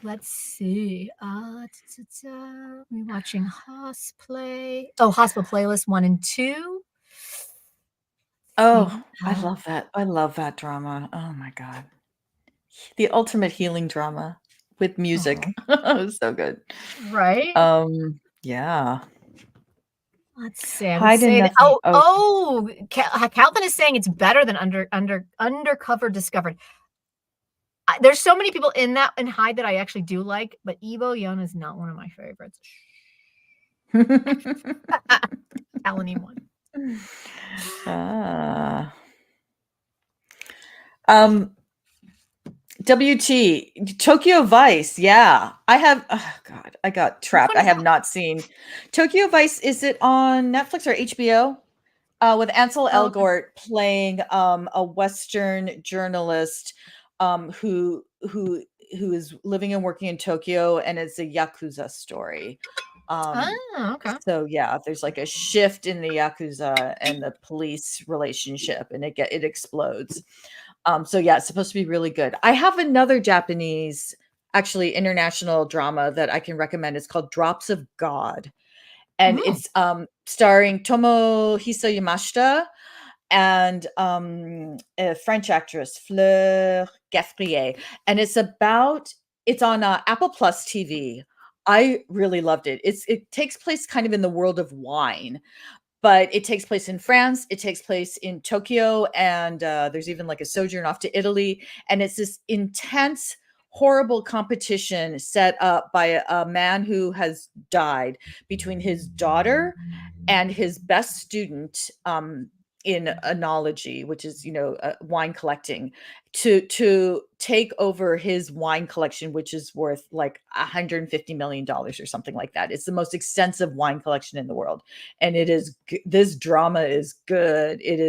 Let's see. We watching Hosplay. Oh, Hospital Playlist 1 and 2. Oh, I love that drama. Oh my God. The ultimate healing drama with music. It was so good. Right? Yeah. Let's see. I would Hide in say that. nothing. Calvin is saying it's better than Undercover Discovered. There's so many people in Hyde that I actually do like, but Evo Young is not one of my favorites. Alan one. WT Tokyo Vice. Yeah, I have. Oh God, I got trapped. I have not seen Tokyo Vice. Is it on Netflix or HBO? with Ansel Oh, okay. Elgort playing a Western journalist who is living and working in Tokyo, and it's a Yakuza story. Oh, okay. So yeah, there's like a shift in the Yakuza and the police relationship, and it explodes. So yeah, it's supposed to be really good. I have another Japanese, actually international drama that I can recommend. It's called Drops of God, and Mm. it's starring Tomohisa Yamashita and a French actress, Fleur Gaffrier, and it's on Apple Plus TV. I really loved it. It takes place kind of in the world of wine, but it takes place in France. It takes place in Tokyo, and there's even like a sojourn off to Italy, and it's this intense, horrible competition set up by a man who has died between his daughter and his best student in enology, which is wine collecting, to take over his wine collection, which is worth like $150 million or something like that. It's the most extensive wine collection in the world, and this drama is good. It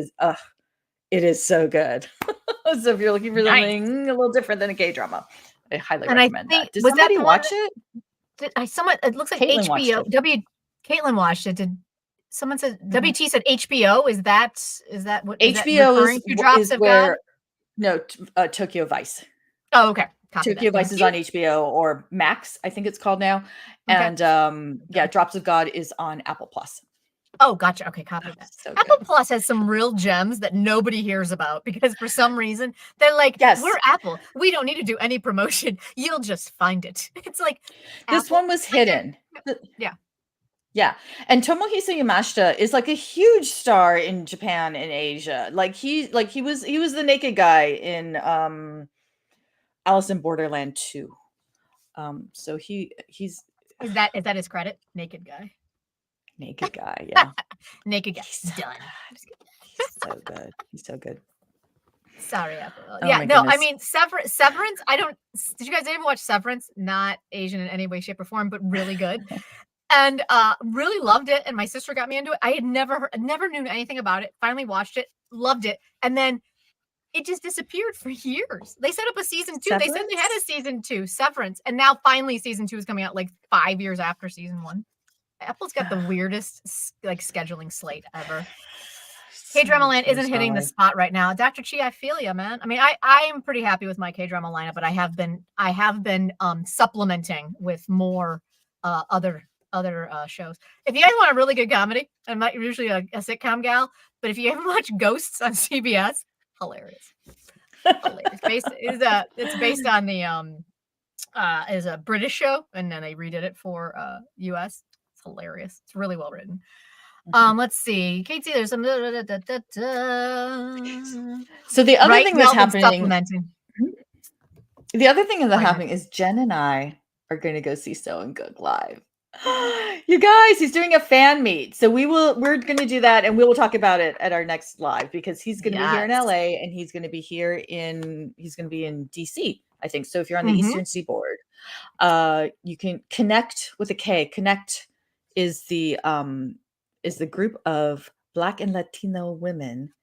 is so good. So if you're looking for Nice. something a little different than a gay drama, I highly And I recommend think that. Did was that somebody the one watch it? it looks like Caitlin watched HBO. it. Caitlin watched it. Did someone said Mhm. WT said HBO? Is that what is that HBO referring to Drops is of God? where Tokyo Vice. Oh, okay. Copy Tokyo that. Vice Thank is you. on HBO or Max, I think it's called now. Okay. And yeah, Drops of God is on Apple Plus. Oh, gotcha. Okay, copy that. So Apple good. Plus has some real gems that nobody hears about because for some reason they're like, Yes. we're Apple. We don't need to do any promotion. You'll just find it. It's like This Apple. one was hidden. Yeah. Yeah. And Tomohisa Yamashita is like a huge star in Japan and Asia. He was the naked guy in Alice in Borderland 2. So he's Is that his credit? Naked guy. naked guy, yeah. Naked guy. He's so Done. good. He's so good. He's so good. Sorry, Apple. Oh Yeah, my no, I goodness. mean Severance. Did you guys ever watch Severance? Not Asian in any way, shape, or form, but really good. And really loved it. And my sister got me into it. I had never knew anything about it. Finally watched it, loved it, and then it just disappeared for years. They set up a season 2. They said they had a Severance? season 2, Severance, and now finally season 2 is coming out like 5 years after season 1. Apple's got the weirdest like scheduling slate ever. KDrama Land isn't hitting the spot right now. Dr. Chi, I feel you, man. I mean, I am pretty happy with my KDrama lineup, but I have been supplementing with more other shows. If you guys want a really good comedy, I'm not usually a sitcom gal, but if you ever watch Ghosts on CBS, hilarious. Hilarious. It's based on the is a British show, and then they redid it for US. It's hilarious. It's really well written. Let's see. KT, there's some. So the other thing that's happening. Supplementing. The other thing that's happening is Jen and I are going to go see So and Good live. You guys, he's doing a fan meet. So we're going to do that, and we will talk about it at our next live because he's going to be here in LA, and he's going to be in DC, I think. So if you're on the Eastern Seaboard, you can connect with a K. Connect is the group of Black and Latino women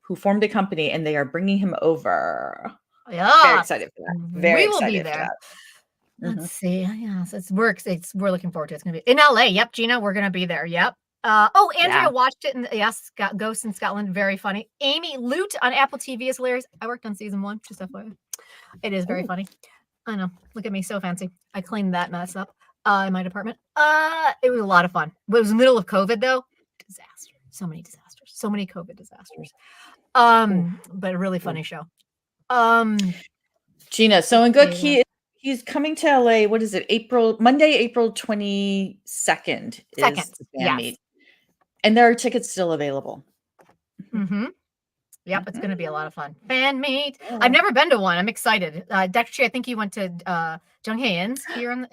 who formed a company, and they are bringing him over. Yeah, very excited for that. Very excited for that. Let's see. Yes, we're looking forward to it. It's gonna be in LA. Yep, Gina, we're gonna be there. Yep. Andrea watched it, and yes, got Ghosts in Scotland. Very funny. Amy Lute on Apple TV is hilarious. I worked on season 1, just FYI. It is very funny. I know. Look at me, so fancy. I cleaned that mess up in my department. It was a lot of fun. It was the middle of COVID though. Disaster. So many disasters. So many COVID disasters. But a really funny show. Gina, So and Good. He's coming to LA. What is it? Monday, April 22nd is the fan meet. And there are tickets still available. Yep, it's going to be a lot of fun. Fan meet. I've never been to one. I'm excited. Dr. Chi, I think you went to Jung Hae-in's here in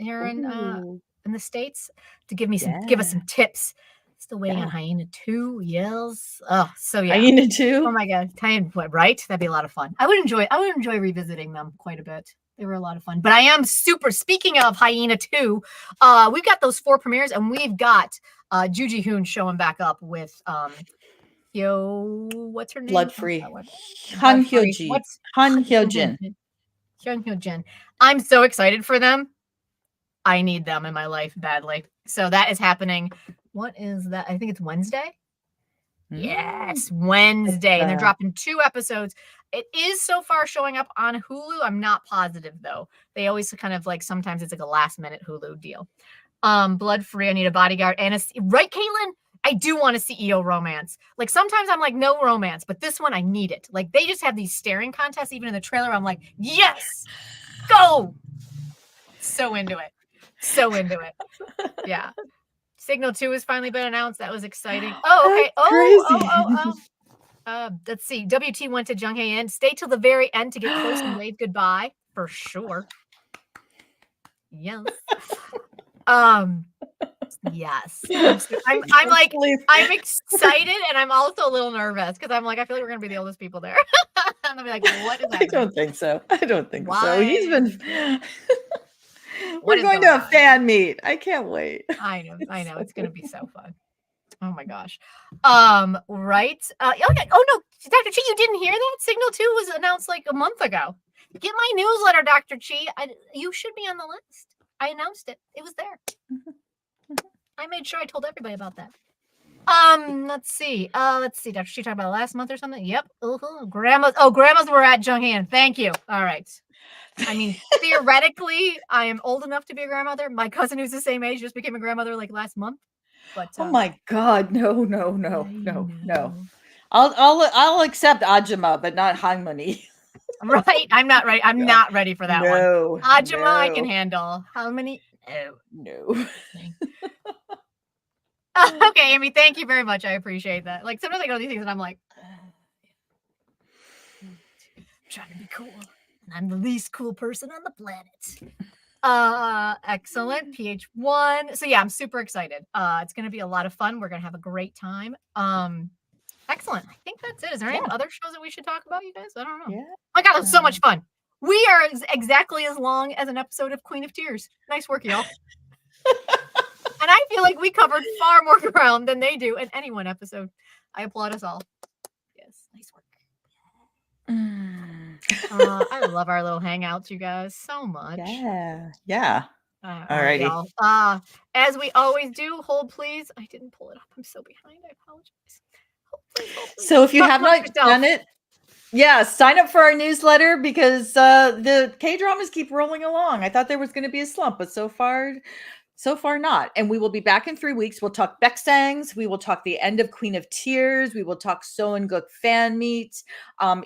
the States to give us some tips. Still waiting on Hyena 2. Yes. Oh, so yeah. Hyena 2. Oh my God. Right? That'd be a lot of fun. I would enjoy revisiting them quite a bit. They were a lot of fun. But I am speaking of Hyena 2, we've got those 4 premieres, and we've got Ju Ji-hoon showing back up with what's her name? Blood What's free. that one? Han Blood free. Hyo-ji. What's Han Hyo-jin. Hyun Hyo-jin. I'm so excited for them. I need them in my life badly. So that is happening. What is that? I think it's Wednesday. Yes, Wednesday. And they're dropping 2 episodes. It is so far showing up on Hulu. I'm not positive though. They always kind of like, sometimes it's like a last minute Hulu deal. Blood free. I need a bodyguard and right, Caitlin? I do want a CEO romance. Like sometimes I'm like, no romance, but this one I need it. Like they just have these staring contests. Even in the trailer, I'm like, yes, go. So into it. So into it. Yeah. Signal 2 has finally been announced. That was exciting. Oh, okay. Let's see. WT went to Jung Hae In. Stay till the very end to get close and wave goodbye. For sure. Yes. Yes. I'm like, I'm excited and I'm also a little nervous because I'm like, I feel like we're gonna be the oldest people there. And I'll be like, what is that? I don't think so. I don't think so. He's been What we're going to a fan meet. I can't wait. I know. It's gonna be so fun. Oh my gosh. Right. Okay. Oh no, Dr. Chi, you didn't hear that? Signal 2 was announced like a month ago. Get my newsletter, Dr. Chi. You should be on the list. I announced it. It was there. I made sure I told everybody about that. Let's see. Dr. Chi talked about last month or something. Yep. Grandmas were at Jung Hae In. Thank you. All right. I mean, theoretically, I am old enough to be a grandmother. My cousin who's the same age just became a grandmother like last month. But oh my God, no. I'll accept Ajima, but not Hangmani. Right. I'm not ready. I'm not ready for that one. Ajima, I can handle. How many? No. Okay, Amy, thank you very much. I appreciate that. Like sometimes I go to these things and I'm like, I'm trying to be cool. And I'm the least cool person on the planet. Excellent. PH1. So yeah, I'm super excited. It's gonna be a lot of fun. We're gonna have a great time. Excellent. I think that's it. Is there any other shows that we should talk about, you guys? I don't know. Yeah. Oh my God, it was so much fun. We are exactly as long as an episode of Queen of Tears. Nice work, y'all. And I feel like we covered far more ground than they do in any one episode. I applaud us all. Yes, nice work. I love our little hangouts, you guys, so much. Yeah. All right, y'all. As we always do, hold please. I didn't pull it up. I'm so behind. I apologize. Hold, please. So if you have not done it, sign up for our newsletter because the K-dramas keep rolling along. I thought there was going to be a slump, but so far not. And we will be back in 3 weeks. We'll talk Baeksangs. We will talk the end of Queen of Tears. We will talk Seongook fan meet.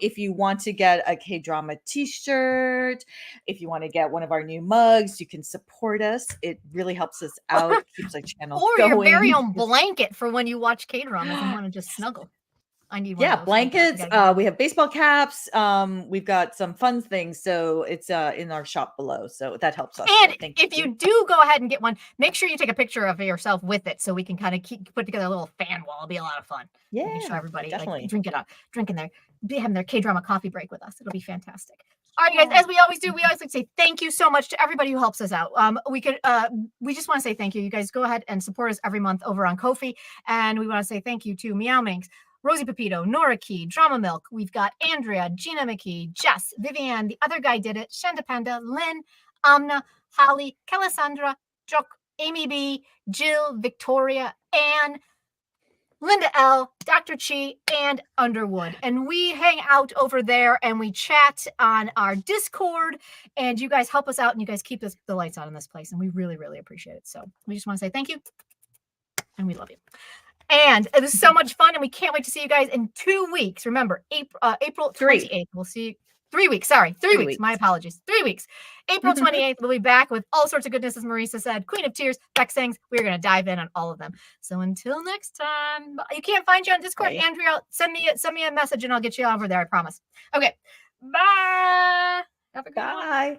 If you want to get a K-drama t-shirt, if you want to get one of our new mugs, you can support us. It really helps us out. Keeps our channel going. Or your very own blanket for when you watch K-dramas and want to just snuggle. I need one. Yeah, blankets. We have baseball caps. We've got some fun things. So it's in our shop below. So that helps us. And if you do go ahead and get one, make sure you take a picture of yourself with it so we can kind of put together a little fan wall. It'll be a lot of fun. Yeah. We can show everybody definitely. Like drinking having their K-drama coffee break with us. It'll be fantastic. All right, guys, as we always do, we always like to say thank you so much to everybody who helps us out. We just want to say thank you. You guys go ahead and support us every month over on Ko-fi. And we want to say thank you to Meow Minx, Rosie Pepito, Nora Key, Drama Milk. We've got Andrea, Gina McKee, Jess, Vivian, the other guy did it, Shanda Panda, Lynn, Amna, Holly, Calasandra, Jock, Amy B, Jill, Victoria, Anne, Linda L, Dr. Chi, and Underwood. And we hang out over there and we chat on our Discord. And you guys help us out and you guys keep the lights on in this place. And we really, really appreciate it. So we just want to say thank you. And we love you. And it was so much fun, and we can't wait to see you guys in 2 weeks. Remember, April 28th. We'll see you. 3 weeks. Sorry, 3 weeks. My apologies. 3 weeks. April 28th, we'll be back with all sorts of goodness, as Marisa said. Queen of Tears, Baeksangs. We're going to dive in on all of them. So until next time, you can't find you on Discord. Right. Andrea, send me a message, and I'll get you over there. I promise. Okay. Bye. Have a good Bye. One.